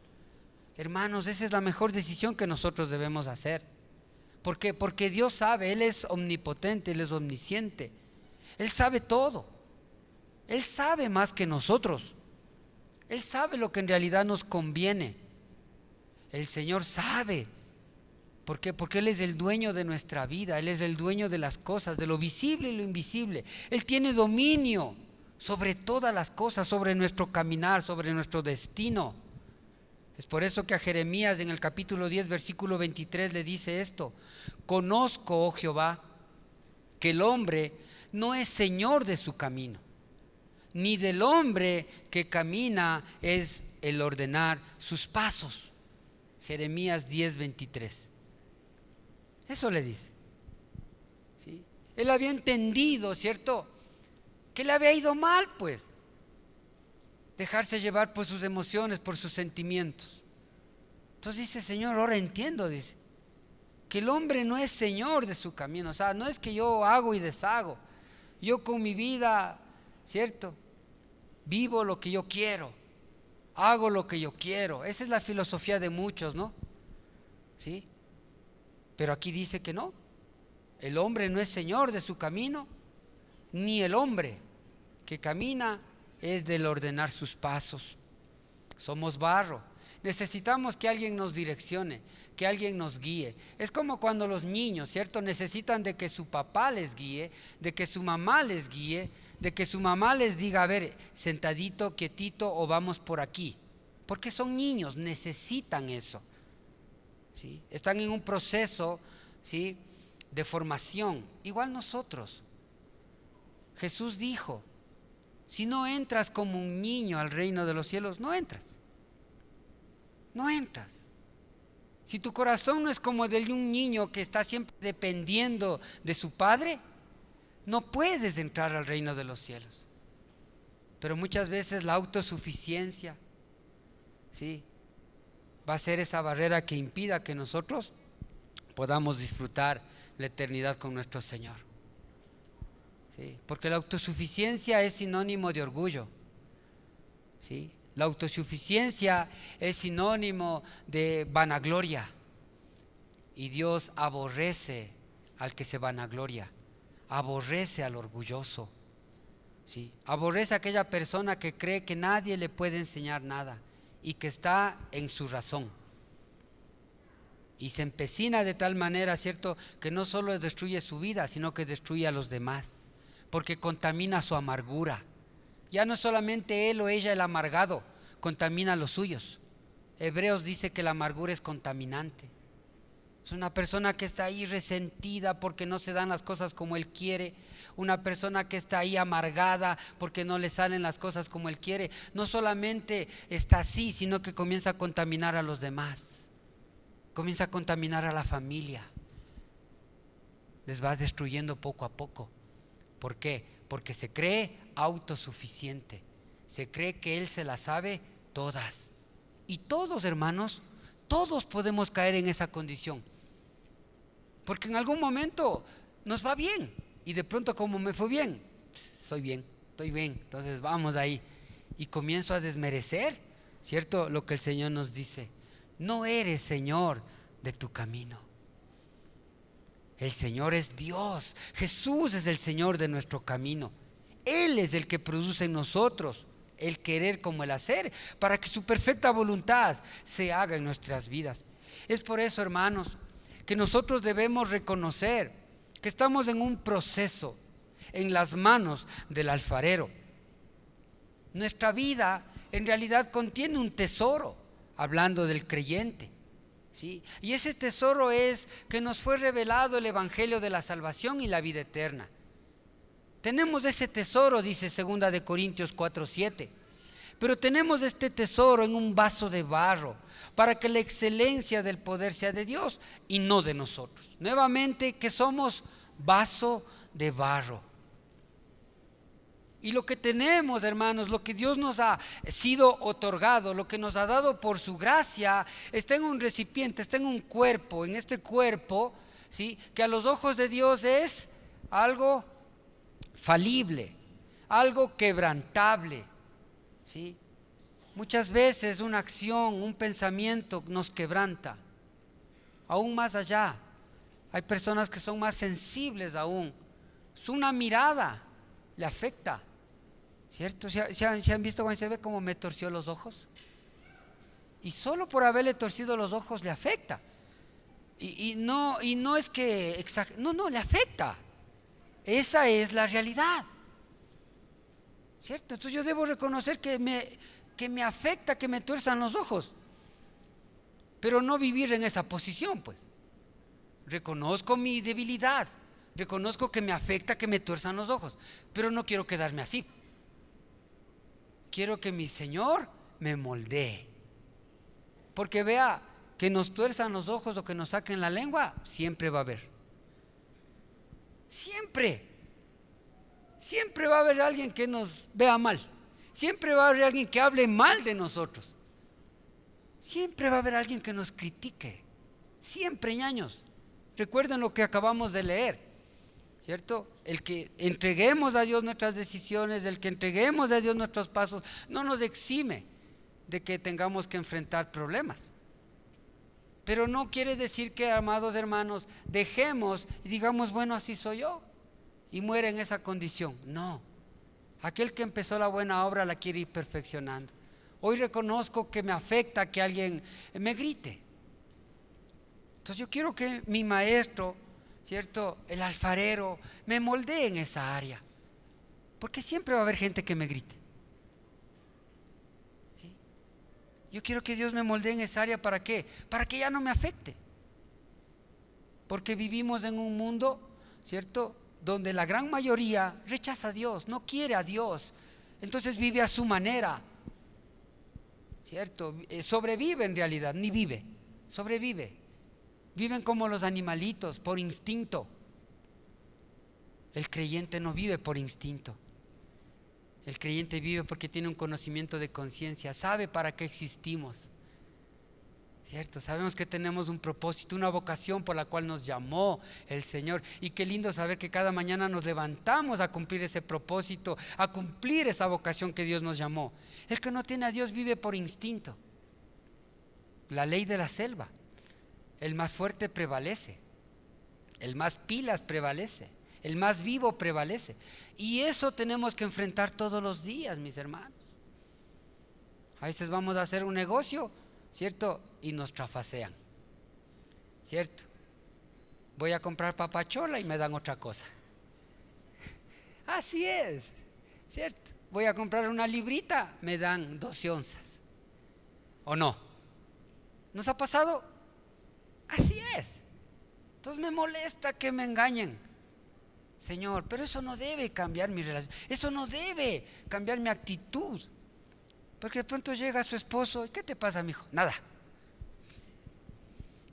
Hermanos, esa es la mejor decisión que nosotros debemos hacer. ¿Por qué? Porque Dios sabe, Él es omnipotente, Él es omnisciente. Él sabe todo. Él sabe más que nosotros. Él sabe lo que en realidad nos conviene. El Señor sabe. ¿Por qué? Porque Él es el dueño de nuestra vida. Él es el dueño de las cosas, de lo visible y lo invisible. Él tiene dominio sobre todas las cosas, sobre nuestro caminar, sobre nuestro destino. Es por eso que a Jeremías en el capítulo 10, versículo 23 le dice esto: conozco, oh Jehová, que el hombre no es señor de su camino, ni del hombre que camina es el ordenar sus pasos. Jeremías 10, 23. Eso le dice, ¿sí? Él había entendido, ¿cierto?, que le había ido mal, pues, dejarse llevar por sus emociones, por sus sentimientos. Entonces dice: Señor, ahora entiendo, dice, que el hombre no es señor de su camino. O sea, no es que yo hago y deshago. Yo con mi vida, ¿cierto?, vivo lo que yo quiero, hago lo que yo quiero. Esa es la filosofía de muchos, ¿no? ¿Sí? Pero aquí dice que no. El hombre no es señor de su camino, ni el hombre que camina es del ordenar sus pasos. Somos barro. Necesitamos que alguien nos direccione, que alguien nos guíe. Es como cuando los niños, ¿cierto?, necesitan de que su papá les guíe, de que su mamá les guíe, de que su mamá les diga: a ver, sentadito, quietito, o vamos por aquí. Porque son niños, necesitan eso, ¿sí? Están en un proceso, ¿sí?, de formación. Igual nosotros. Jesús dijo: si no entras como un niño al reino de los cielos, no entras. No entras. Si tu corazón no es como el de un niño que está siempre dependiendo de su padre, no puedes entrar al reino de los cielos. Pero muchas veces la autosuficiencia, ¿sí?, va a ser esa barrera que impida que nosotros podamos disfrutar la eternidad con nuestro Señor. ¿Sí? Porque la autosuficiencia es sinónimo de orgullo, ¿sí? La autosuficiencia es sinónimo de vanagloria. Y Dios aborrece al que se vanagloria, aborrece al orgulloso, ¿sí? Aborrece a aquella persona que cree que nadie le puede enseñar nada y que está en su razón. Y se empecina de tal manera, ¿cierto?, que no solo destruye su vida, sino que destruye a los demás, porque contamina su amargura. Ya no solamente él o ella el amargado contamina a los suyos. Hebreos dice que la amargura es contaminante. Es una persona que está ahí resentida porque no se dan las cosas como él quiere. Una persona que está ahí amargada porque no le salen las cosas como él quiere. No solamente está así, sino que comienza a contaminar a los demás. Comienza a contaminar a la familia. Les va destruyendo poco a poco. ¿Por qué? Porque se cree autosuficiente. Se cree que él se las sabe todas. Y todos, hermanos, todos podemos caer en esa condición. Porque en algún momento nos va bien. Y de pronto, como me fue bien, soy bien, estoy bien. Entonces vamos ahí. Y comienzo a desmerecer, ¿cierto? Lo que el Señor nos dice. No eres Señor de tu camino. El Señor es Dios. Jesús es el Señor de nuestro camino. Él es el que produce en nosotros el querer como el hacer, para que su perfecta voluntad se haga en nuestras vidas. Es por eso, hermanos, que nosotros debemos reconocer que estamos en un proceso en las manos del alfarero. Nuestra vida en realidad contiene un tesoro, hablando del creyente, ¿sí? Y ese tesoro es que nos fue revelado el evangelio de la salvación y la vida eterna. Tenemos ese tesoro, dice 2 de Corintios 4:7. Pero tenemos este tesoro en un vaso de barro, para que la excelencia del poder sea de Dios y no de nosotros. Nuevamente, que somos vaso de barro. Y lo que tenemos, hermanos, lo que Dios nos ha sido otorgado, lo que nos ha dado por su gracia, está en un recipiente, está en un cuerpo. En este cuerpo, ¿sí?, que a los ojos de Dios es algo falible, algo quebrantable, ¿sí? Muchas veces una acción, un pensamiento nos quebranta. Aún más allá, hay personas que son más sensibles aún. Es una mirada, le afecta, ¿cierto? ¿Se han visto cuando se ve cómo me torció los ojos? Y solo por haberle torcido los ojos le afecta. Y no es que no, le afecta. Esa es la realidad, ¿cierto? Entonces yo debo reconocer que me afecta que me tuerzan los ojos, pero no vivir en esa posición, pues. Reconozco mi debilidad, reconozco que me afecta que me tuerzan los ojos, pero no quiero quedarme así. Quiero que mi Señor me moldee. Porque vea, que nos tuerzan los ojos o que nos saquen la lengua, siempre va a haber. Siempre va a haber alguien que nos vea mal. Siempre va a haber alguien que hable mal de nosotros. Siempre va a haber alguien que nos critique. Siempre, ñaños. Recuerden lo que acabamos de leer, ¿cierto? El que entreguemos a Dios nuestras decisiones, el que entreguemos a Dios nuestros pasos, no nos exime de que tengamos que enfrentar problemas. Pero no quiere decir que, amados hermanos, dejemos y digamos, bueno, así soy yo, y muere en esa condición. No. Aquel que empezó la buena obra la quiere ir perfeccionando. Hoy reconozco que me afecta que alguien me grite. Entonces yo quiero que mi maestro, ¿cierto?, el alfarero, me moldee en esa área. Porque siempre va a haber gente que me grite. ¿Sí? Yo quiero que Dios me moldee en esa área. ¿Para qué? Para que ya no me afecte. Porque vivimos en un mundo, ¿cierto?, donde la gran mayoría rechaza a Dios, no quiere a Dios. Entonces vive a su manera, ¿cierto? Sobrevive en realidad, ni vive, sobrevive. Viven como los animalitos, por instinto. El creyente no vive por instinto. El creyente vive porque tiene un conocimiento de conciencia, sabe para qué existimos, ¿cierto? Sabemos que tenemos un propósito, una vocación por la cual nos llamó el Señor. Y qué lindo saber que cada mañana nos levantamos a cumplir ese propósito, a cumplir esa vocación que Dios nos llamó. El que no tiene a Dios vive por instinto. La ley de la selva. El más fuerte prevalece, el más pilas prevalece, el más vivo prevalece. Y eso tenemos que enfrentar todos los días, mis hermanos. A veces vamos a hacer un negocio, ¿cierto?, y nos trafacean, ¿cierto? Voy a comprar papachola y me dan otra cosa. Así es, ¿cierto? voy a comprar una librita, me dan 12 onzas. ¿O no? ¿Nos ha pasado? Así es. Entonces me molesta que me engañen. Señor, pero eso no debe cambiar mi relación. Eso no debe cambiar mi actitud. Porque de pronto llega su esposo. ¿Qué te pasa, mijo? Nada.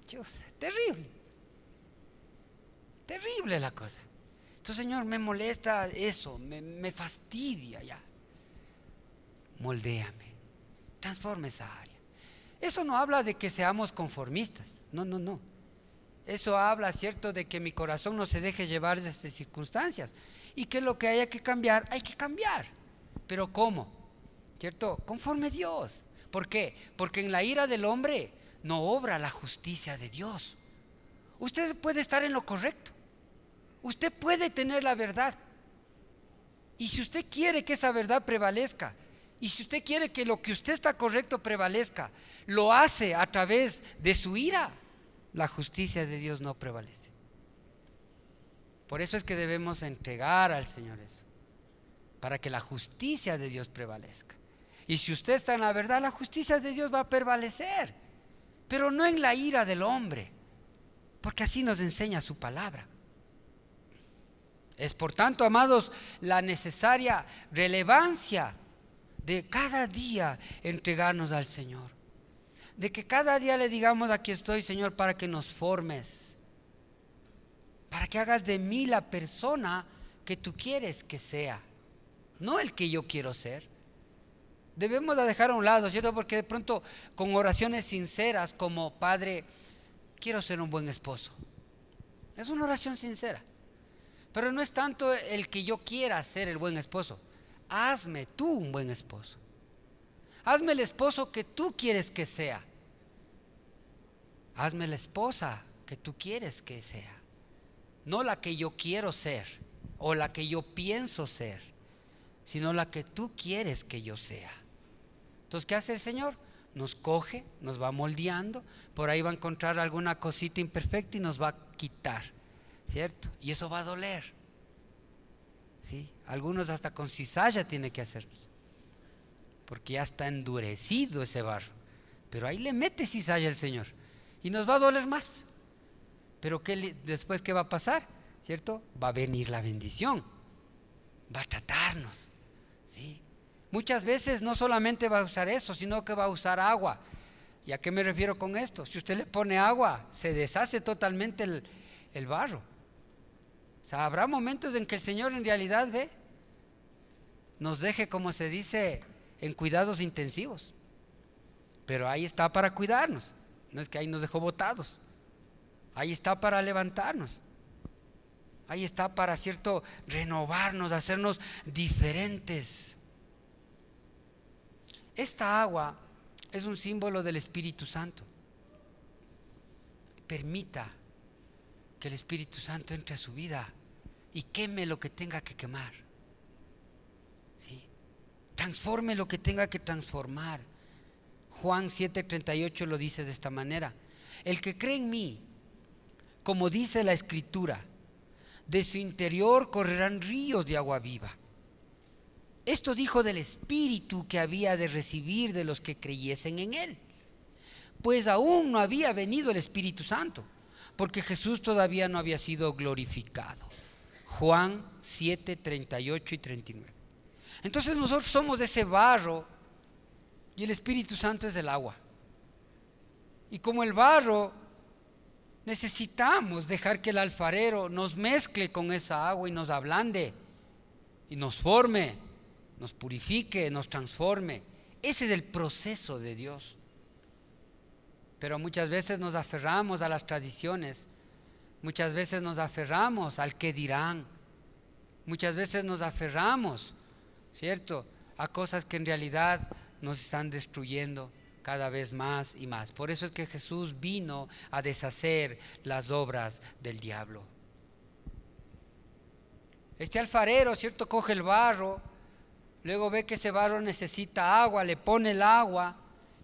Dios, terrible. Terrible la cosa. Entonces, Señor, me molesta eso. Me fastidia ya. Moldéame. Transforma esa área. Eso no habla de que seamos conformistas. No, no, no. Eso habla, ¿cierto?, de que mi corazón no se deje llevar de estas circunstancias y que lo que haya que cambiar, hay que cambiar. ¿Pero cómo? ¿Cierto? Conforme Dios. ¿Por qué? Porque en la ira del hombre no obra la justicia de Dios. Usted puede estar en lo correcto. Usted puede tener la verdad. Y si usted quiere que esa verdad prevalezca, y si usted quiere que lo que usted está correcto prevalezca, lo hace a través de su ira, la justicia de Dios no prevalece. Por eso es que debemos entregar al Señor eso, para que la justicia de Dios prevalezca. Y si usted está en la verdad, la justicia de Dios va a prevalecer, pero no en la ira del hombre, porque así nos enseña su palabra. Es por tanto, amados, la necesaria relevancia de cada día entregarnos al Señor. De que cada día le digamos: aquí estoy, Señor, para que nos formes, para que hagas de mí la persona que tú quieres que sea, no el que yo quiero ser. Debemos de dejar a un lado, ¿cierto? Porque de pronto con oraciones sinceras como: Padre, quiero ser un buen esposo. Es una oración sincera, pero no es tanto el que yo quiera ser el buen esposo. Hazme tú un buen esposo. Hazme el esposo que tú quieres que sea. Hazme la esposa que tú quieres que sea. No la que yo quiero ser o la que yo pienso ser, sino la que tú quieres que yo sea. Entonces, ¿qué hace el Señor? Nos coge, nos va moldeando. Por ahí va a encontrar alguna cosita imperfecta y nos va a quitar, ¿cierto? Y eso va a doler, ¿sí? Algunos hasta con cizalla tiene que hacerlos, porque ya está endurecido ese barro. Pero ahí le mete cizalla el Señor y nos va a doler más. Pero después, ¿qué va a pasar? ¿Cierto? Va a venir la bendición, va a tratarnos, ¿sí? Muchas veces no solamente va a usar eso, sino que va a usar agua. ¿Y a qué me refiero con esto? Si usted le pone agua, se deshace totalmente el barro. O sea, habrá momentos en que el Señor en realidad nos deje, como se dice, en cuidados intensivos. Pero ahí está para cuidarnos. No es que ahí nos dejó botados. Ahí está para levantarnos. Ahí está para, ¿cierto?, renovarnos, hacernos diferentes. Esta agua es un símbolo del Espíritu Santo. Permita que el Espíritu Santo entre a su vida y queme lo que tenga que quemar, ¿sí? Transforme lo que tenga que transformar. Juan 7:38 lo dice de esta manera: el que cree en mí, como dice la Escritura, de su interior correrán ríos de agua viva. Esto dijo del Espíritu que había de recibir de los que creyesen en él, pues aún no había venido el Espíritu Santo, porque Jesús todavía no había sido glorificado. Juan 7:38 y 39. Entonces nosotros somos ese barro y el Espíritu Santo es el agua. Y como el barro, necesitamos dejar que el alfarero nos mezcle con esa agua y nos ablande y nos forme, nos purifique, nos transforme. Ese es el proceso de Dios. Pero muchas veces nos aferramos a las tradiciones, muchas veces nos aferramos al que dirán, muchas veces nos aferramos, ¿cierto?, a cosas que en realidad nos están destruyendo cada vez más y más. Por eso es que Jesús vino a deshacer las obras del diablo. Este alfarero, ¿cierto?, coge el barro, luego ve que ese barro necesita agua, le pone el agua.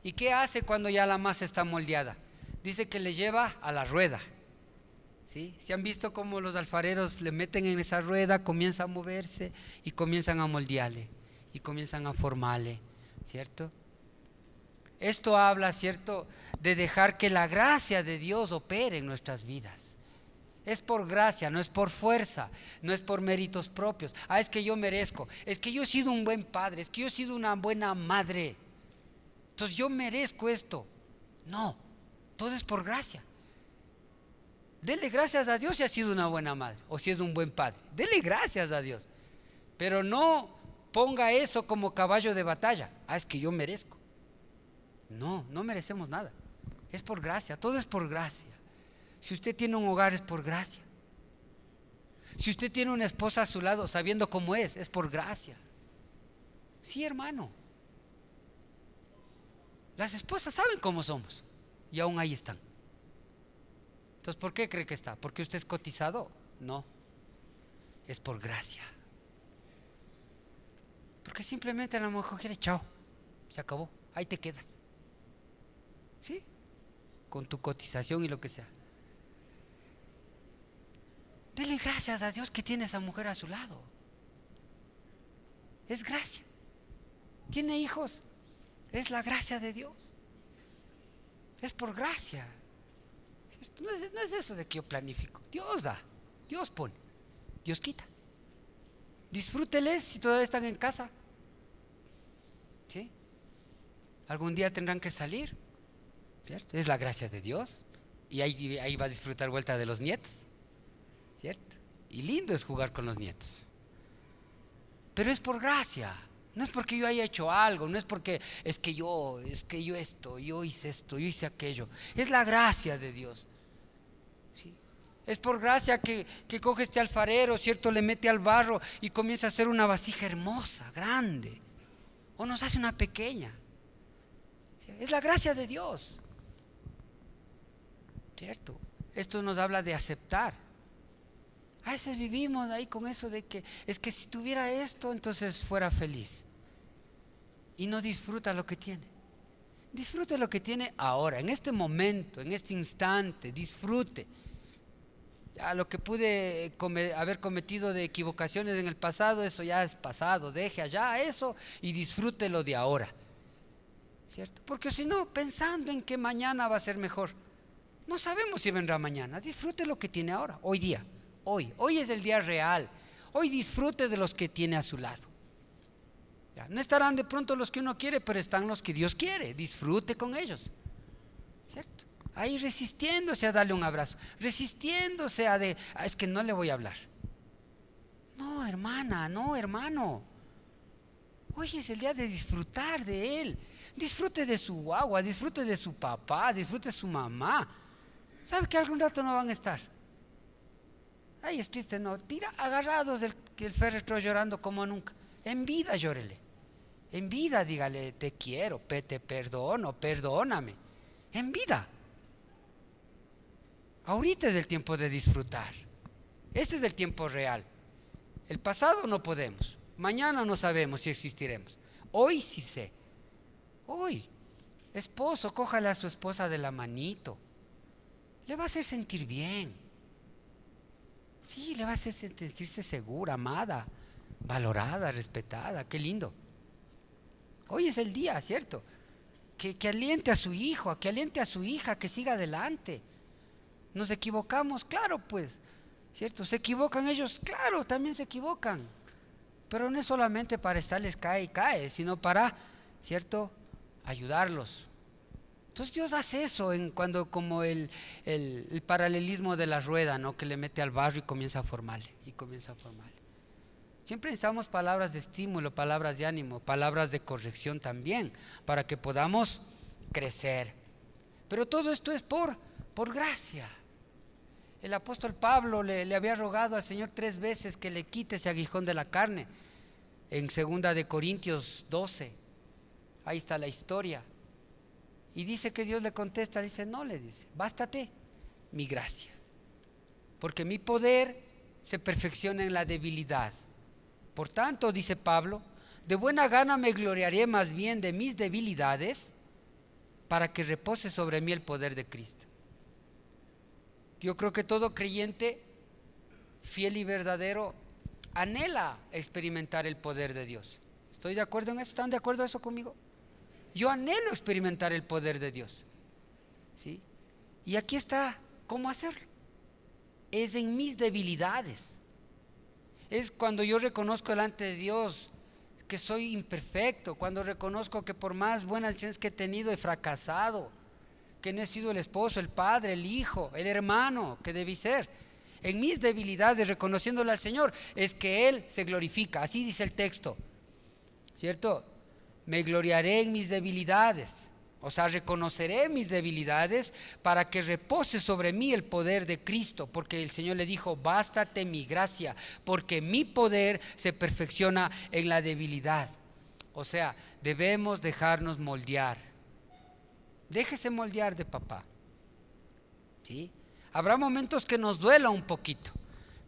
¿Y qué hace cuando ya la masa está moldeada? Dice que le lleva a la rueda, ¿sí? ¿Se han visto cómo los alfareros le meten en esa rueda, comienza a moverse y comienzan a moldearle? y comienzan a formarle, ¿cierto? Esto habla, ¿cierto?, de dejar que la gracia de Dios opere en nuestras vidas. Es por gracia, no es por fuerza, no es por méritos propios. Es que yo merezco, es que yo he sido un buen padre, es que yo he sido una buena madre, entonces yo merezco esto. No, todo es por gracia. Dele gracias a Dios si ha sido una buena madre o si es un buen padre. Dele gracias a Dios, pero no ponga eso como caballo de batalla. Es que yo merezco. No, no merecemos nada. Es por gracia, todo es por gracia. Si usted tiene un hogar es por gracia. Si usted tiene una esposa a su lado sabiendo cómo es por gracia. Sí, hermano. Las esposas saben cómo somos y aún ahí están. Entonces, ¿por qué cree que está? ¿Porque usted es cotizado? No, es por gracia. Porque simplemente la mujer quiere, chao, se acabó, ahí te quedas. ¿Sí? Con tu cotización y lo que sea. Dele gracias a Dios que tiene esa mujer a su lado. Es gracia. Tiene hijos, es la gracia de Dios. Es por gracia. No es eso de que yo planifico. Dios da, Dios pone, Dios quita. Disfrúteles si todavía están en casa. ¿Sí? Algún día tendrán que salir, ¿cierto? Es la gracia de Dios. Y ahí va a disfrutar vuelta de los nietos, ¿cierto? Y lindo es jugar con los nietos. Pero es por gracia. No es porque yo haya hecho algo, no es porque es que yo esto, yo hice esto, yo hice aquello. Es la gracia de Dios. ¿Sí? Es por gracia que coge este alfarero, ¿cierto? Le mete al barro y comienza a hacer una vasija hermosa, grande. O nos hace una pequeña. Es la gracia de Dios. ¿Cierto? Esto nos habla de aceptar. A veces vivimos ahí con eso de que es que si tuviera esto, entonces fuera feliz. Y no disfruta lo que tiene. Disfrute lo que tiene ahora, en este momento, en este instante. Disfrute. Ya lo que pude haber cometido de equivocaciones en el pasado, eso ya es pasado. Deje allá eso y disfrute lo de ahora. ¿Cierto? Porque si no, pensando en que mañana va a ser mejor, no sabemos si vendrá mañana. Disfrute lo que tiene ahora, hoy día. Hoy es el día real. Hoy disfrute de los que tiene a su lado. Ya, no estarán de pronto los que uno quiere, pero están los que Dios quiere. Disfrute con ellos, ¿cierto? Ahí resistiéndose a darle un abrazo, resistiéndose a es que no le voy a hablar. No, hermana, no, hermano. Hoy es el día de disfrutar de él. Disfrute de su guagua, disfrute de su papá, disfrute de su mamá. ¿Sabe que algún rato no van a estar? Ay, es triste, no. Tira agarrados el féretro llorando como nunca. En vida llórele. En vida dígale, te quiero, te perdono, perdóname. En vida. Ahorita es el tiempo de disfrutar. Este es el tiempo real. El pasado no podemos. Mañana no sabemos si existiremos. Hoy sí sé. Hoy. Esposo, cójale a su esposa de la manito. Le va a hacer sentir bien. Sí, le va a hacer sentirse segura, amada, valorada, respetada. Qué lindo. Hoy es el día, ¿cierto? Que aliente a su hijo, que aliente a su hija, que siga adelante. Nos equivocamos, claro, pues, ¿cierto? Se equivocan ellos, claro, también se equivocan. Pero no es solamente para estarles cae y cae, sino para, ¿cierto?, ayudarlos. Entonces Dios hace eso cuando como el paralelismo de la rueda, ¿no? Que le mete al barro y comienza a formarle, Siempre necesitamos palabras de estímulo, palabras de ánimo, palabras de corrección también, para que podamos crecer. Pero todo esto es por gracia. El apóstol Pablo le había rogado al Señor 3 veces que le quite ese aguijón de la carne. En 2 de Corintios 12, ahí está la historia. Y dice que Dios le contesta, dice, no, le dice, bástate mi gracia, porque mi poder se perfecciona en la debilidad. Por tanto, dice Pablo, de buena gana me gloriaré más bien de mis debilidades, para que repose sobre mí el poder de Cristo. Yo creo que todo creyente fiel y verdadero anhela experimentar el poder de Dios. ¿Estoy de acuerdo en eso? ¿Están de acuerdo en eso conmigo? Yo anhelo experimentar el poder de Dios, ¿sí? Y aquí está cómo hacerlo. Es en mis debilidades. Es cuando yo reconozco delante de Dios que soy imperfecto, cuando reconozco que por más buenas decisiones que he tenido he fracasado, que no he sido el esposo, el padre, el hijo, el hermano que debí ser. En mis debilidades, reconociéndole al Señor, es que Él se glorifica. Así dice el texto, ¿cierto? Me gloriaré en mis debilidades. O sea, reconoceré mis debilidades para que repose sobre mí el poder de Cristo, porque el Señor le dijo, bástate mi gracia, porque mi poder se perfecciona en la debilidad. O sea, debemos dejarnos moldear. Déjese moldear de papá, ¿sí? Habrá momentos que nos duela un poquito,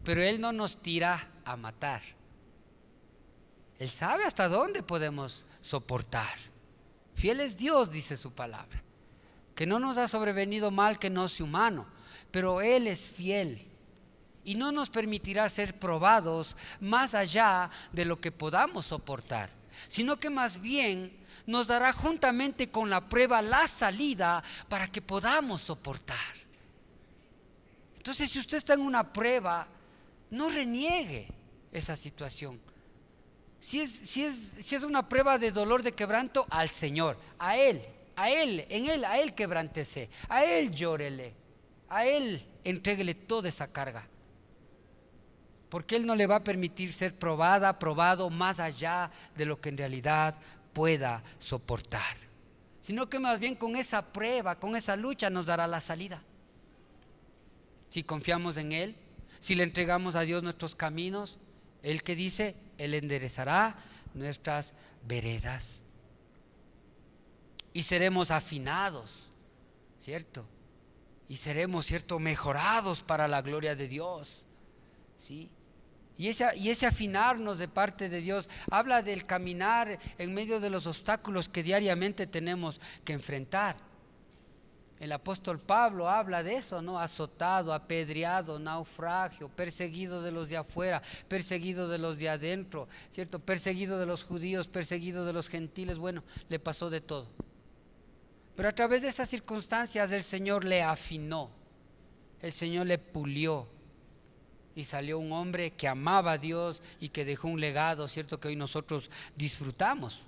pero Él no nos tira a matar. Él sabe hasta dónde podemos soportar. Fiel es Dios, dice su palabra, que no nos ha sobrevenido mal que no sea humano, pero Él es fiel y no nos permitirá ser probados más allá de lo que podamos soportar, sino que más bien nos dará juntamente con la prueba la salida para que podamos soportar. Entonces, si usted está en una prueba, no reniegue esa situación. Si es una prueba de dolor, de quebranto, al Señor, a Él, a Él quebrántese, a Él llórele, a Él entréguele toda esa carga. Porque Él no le va a permitir ser probado más allá de lo que en realidad pueda soportar, sino que más bien con esa prueba, con esa lucha nos dará la salida. Si confiamos en Él, si le entregamos a Dios nuestros caminos, Él que dice, Él enderezará nuestras veredas y seremos afinados, ¿cierto? Y seremos, ¿cierto?, mejorados para la gloria de Dios, ¿sí? Y ese afinarnos de parte de Dios habla del caminar en medio de los obstáculos que diariamente tenemos que enfrentar. El apóstol Pablo habla de eso, ¿no? Azotado, apedreado, naufragio, perseguido de los de afuera, perseguido de los de adentro, ¿cierto? Perseguido de los judíos, perseguido de los gentiles. Bueno, le pasó de todo. Pero a través de esas circunstancias el Señor le afinó, el Señor le pulió. Y salió un hombre que amaba a Dios y que dejó un legado, ¿cierto?, que hoy nosotros disfrutamos.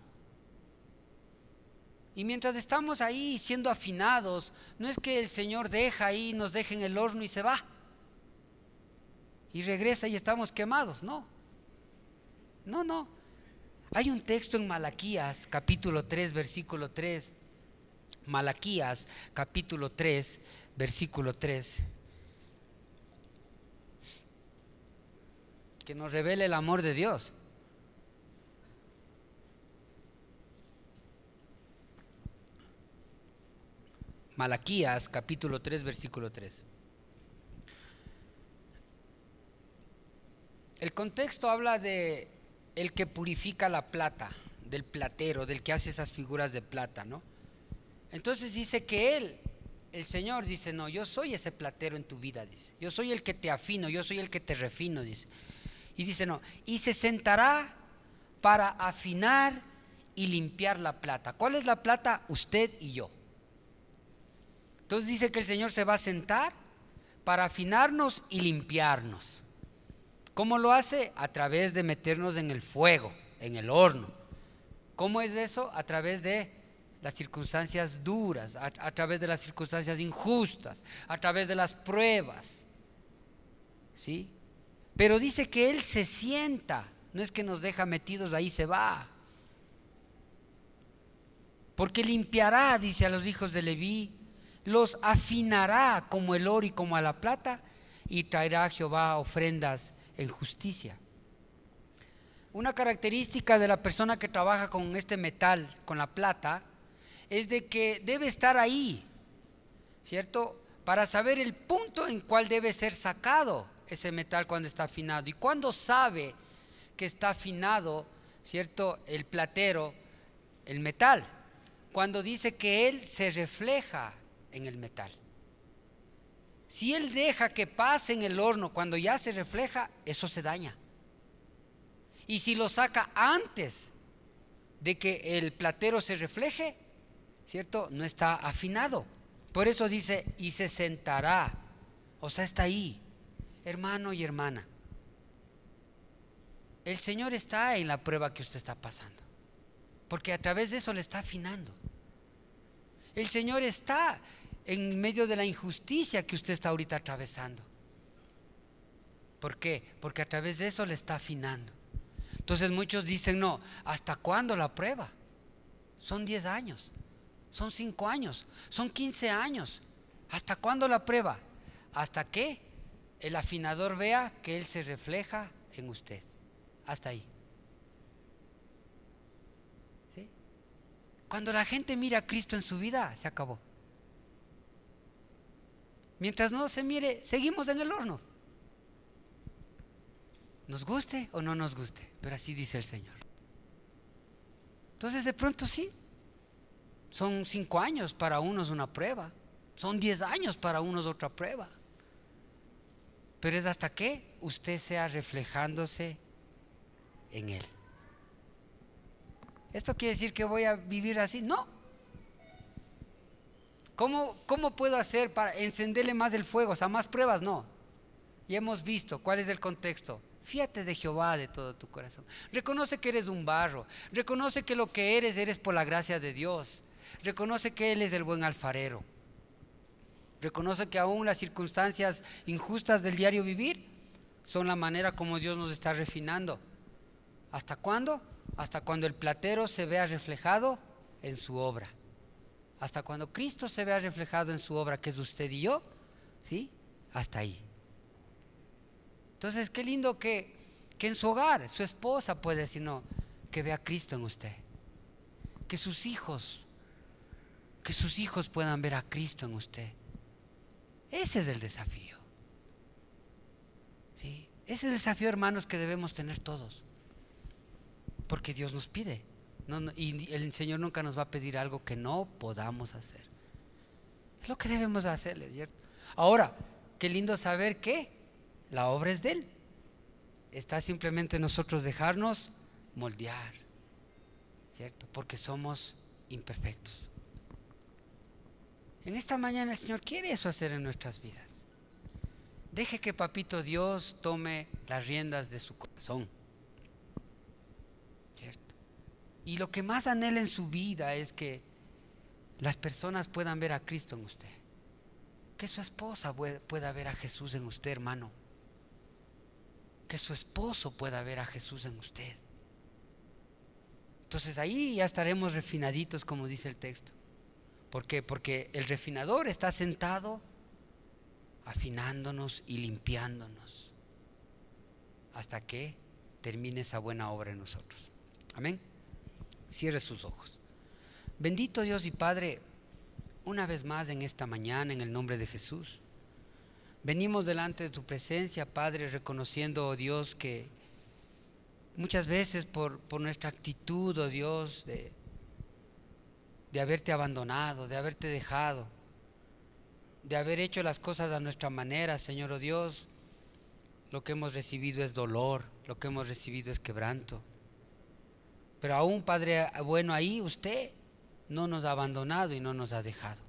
Y mientras estamos ahí siendo afinados, no es que el Señor deja ahí, nos deja en el horno y se va. Y regresa y estamos quemados, no. No. Hay un texto en Malaquías, capítulo 3, versículo 3. Malaquías, capítulo 3, versículo 3. Que nos revele el amor de Dios. Malaquías capítulo 3 versículo 3. El contexto habla de el que purifica la plata, del platero, del que hace esas figuras de plata, ¿no? Entonces dice que Él, el Señor dice, no, yo soy ese platero en tu vida, dice. Yo soy el que te afino, yo soy el que te refino, dice. Y dice, no, y se sentará para afinar y limpiar la plata. ¿Cuál es la plata? Usted y yo. Entonces dice que el Señor se va a sentar para afinarnos y limpiarnos. ¿Cómo lo hace? A través de meternos en el fuego, en el horno. ¿Cómo es eso? A través de las circunstancias duras, a través de las circunstancias injustas, a través de las pruebas, ¿sí? Pero dice que Él se sienta, no es que nos deja metidos ahí, se va. Porque limpiará, dice a los hijos de Leví, los afinará como el oro y como a la plata, y traerá a Jehová ofrendas en justicia. Una característica de la persona que trabaja con este metal, con la plata, es de que debe estar ahí, ¿cierto?, para saber el punto en cual debe ser sacado ese metal cuando está afinado. Y cuando sabe que está afinado, ¿cierto?, el platero, el metal, cuando dice que él se refleja en el metal. Si él deja que pase en el horno cuando ya se refleja, eso se daña. Y si lo saca antes de que el platero se refleje, ¿cierto? No está afinado. Por eso dice, y se sentará. O sea, está ahí, hermano y hermana. El Señor está en la prueba que usted está pasando, porque a través de eso le está afinando. El Señor está en medio de la injusticia que usted está ahorita atravesando. ¿Por qué? Porque a través de eso le está afinando. Entonces muchos dicen, no, ¿hasta cuándo la prueba? Son 10 años, son 5 años, son 15 años. ¿Hasta cuándo la prueba? Hasta que el afinador vea que Él se refleja en usted. Hasta ahí. ¿Sí? Cuando la gente mira a Cristo en su vida, se acabó. Mientras no se mire, seguimos en el horno. Nos guste o no nos guste, pero así dice el Señor. Entonces de pronto sí, son 5 años para unos una prueba, son 10 años para unos otra prueba, pero es hasta que usted sea reflejándose en Él. ¿Esto quiere decir que voy a vivir así? No. ¿Cómo puedo hacer para encenderle más el fuego? O sea, más pruebas, no. Y hemos visto cuál es el contexto. Fíate de Jehová de todo tu corazón. Reconoce que eres un barro. Reconoce que lo que eres por la gracia de Dios. Reconoce que Él es el buen alfarero. Reconoce que aún las circunstancias injustas del diario vivir son la manera como Dios nos está refinando. ¿Hasta cuándo? Hasta cuando el platero se vea reflejado en su obra. Hasta cuando Cristo se vea reflejado en su obra, que es usted y yo, ¿sí? Hasta ahí. Entonces, qué lindo que en su hogar, su esposa puede decir, no, que vea a Cristo en usted. Que sus hijos puedan ver a Cristo en usted. Ese es el desafío. ¿Sí? Ese es el desafío, hermanos, que debemos tener todos. Porque Dios nos pide. Y el Señor nunca nos va a pedir algo que no podamos hacer. Es lo que debemos hacerle, ¿cierto? Ahora, qué lindo saber que la obra es de Él. Está simplemente nosotros dejarnos moldear, ¿cierto? Porque somos imperfectos. En esta mañana el Señor quiere eso hacer en nuestras vidas. Deje que Papito Dios tome las riendas de su corazón, ¿cierto? Y lo que más anhela en su vida es que las personas puedan ver a Cristo en usted. Que su esposa pueda ver a Jesús en usted, hermano. Que su esposo pueda ver a Jesús en usted. Entonces ahí ya estaremos refinaditos, como dice el texto. ¿Por qué? Porque el refinador está sentado afinándonos y limpiándonos hasta que termine esa buena obra en nosotros. Amén. Cierre sus ojos. Bendito Dios y Padre, una vez más en esta mañana, en el nombre de Jesús, venimos delante de tu presencia, Padre, reconociendo, oh Dios, que muchas veces por nuestra actitud, oh Dios, de haberte abandonado, de haberte dejado, de haber hecho las cosas a nuestra manera, Señor, oh Dios, lo que hemos recibido es dolor, lo que hemos recibido es quebranto. Pero aún, Padre bueno, ahí usted no nos ha abandonado y no nos ha dejado,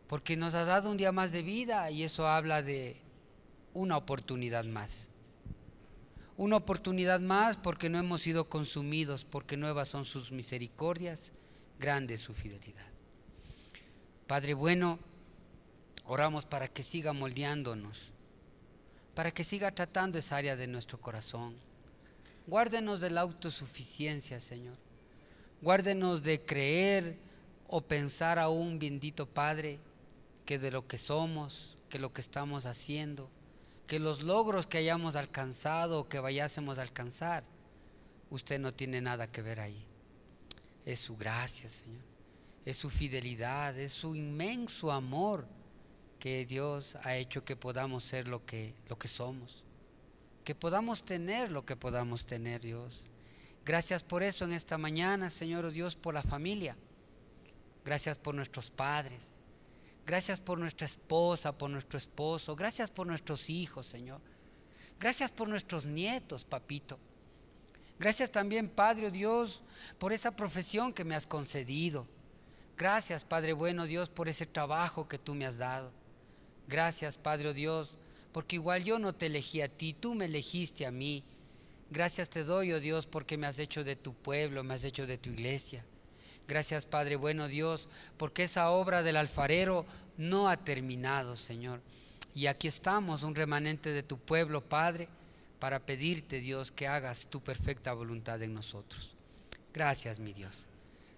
porque nos ha dado un día más de vida, y eso habla de una oportunidad más. Una oportunidad más, porque no hemos sido consumidos, porque nuevas son sus misericordias, grande es su fidelidad. Padre bueno, oramos para que siga moldeándonos, para que siga tratando esa área de nuestro corazón. Guárdenos de la autosuficiencia, Señor. Guárdenos de creer o pensar aún, bendito Padre, que de lo que somos, que lo que estamos haciendo, que los logros que hayamos alcanzado o que vayásemos a alcanzar, usted no tiene nada que ver ahí. Es su gracia, Señor. Es su fidelidad, es su inmenso amor que Dios ha hecho que podamos ser lo que somos, que podamos tener lo que podamos tener, Dios. Gracias por eso en esta mañana, Señor, oh Dios, por la familia. Gracias por nuestros padres. Gracias por nuestra esposa, por nuestro esposo. Gracias por nuestros hijos, Señor. Gracias por nuestros nietos, Papito. Gracias también, Padre Dios, por esa profesión que me has concedido. Gracias, Padre bueno Dios, por ese trabajo que tú me has dado. Gracias, Padre Dios, porque igual yo no te elegí a ti, tú me elegiste a mí. Gracias te doy, oh Dios, porque me has hecho de tu pueblo, me has hecho de tu iglesia. Gracias, Padre bueno Dios, porque esa obra del alfarero no ha terminado, Señor. Y aquí estamos, un remanente de tu pueblo, Padre, para pedirte, Dios, que hagas tu perfecta voluntad en nosotros. Gracias, mi Dios.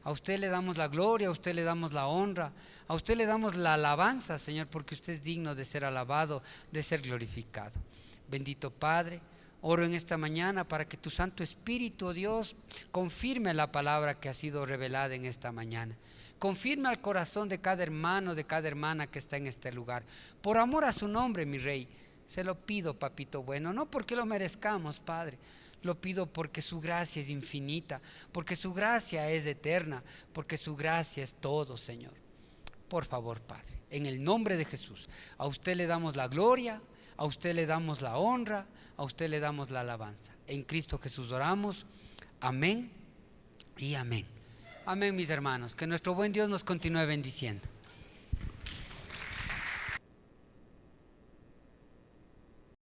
A usted le damos la gloria, a usted le damos la honra, a usted le damos la alabanza, Señor, porque usted es digno de ser alabado, de ser glorificado. Bendito Padre, oro en esta mañana para que tu Santo Espíritu, oh Dios, confirme la palabra que ha sido revelada en esta mañana. Confirme al corazón de cada hermano, de cada hermana que está en este lugar. Por amor a su nombre, mi Rey, se lo pido, papito bueno, no porque lo merezcamos, Padre. Lo pido porque su gracia es infinita, porque su gracia es eterna, porque su gracia es todo, Señor. Por favor, Padre, en el nombre de Jesús, a usted le damos la gloria, a usted le damos la honra, a usted le damos la alabanza. En Cristo Jesús oramos. Amén y amén. Amén, mis hermanos. Que nuestro buen Dios nos continúe bendiciendo.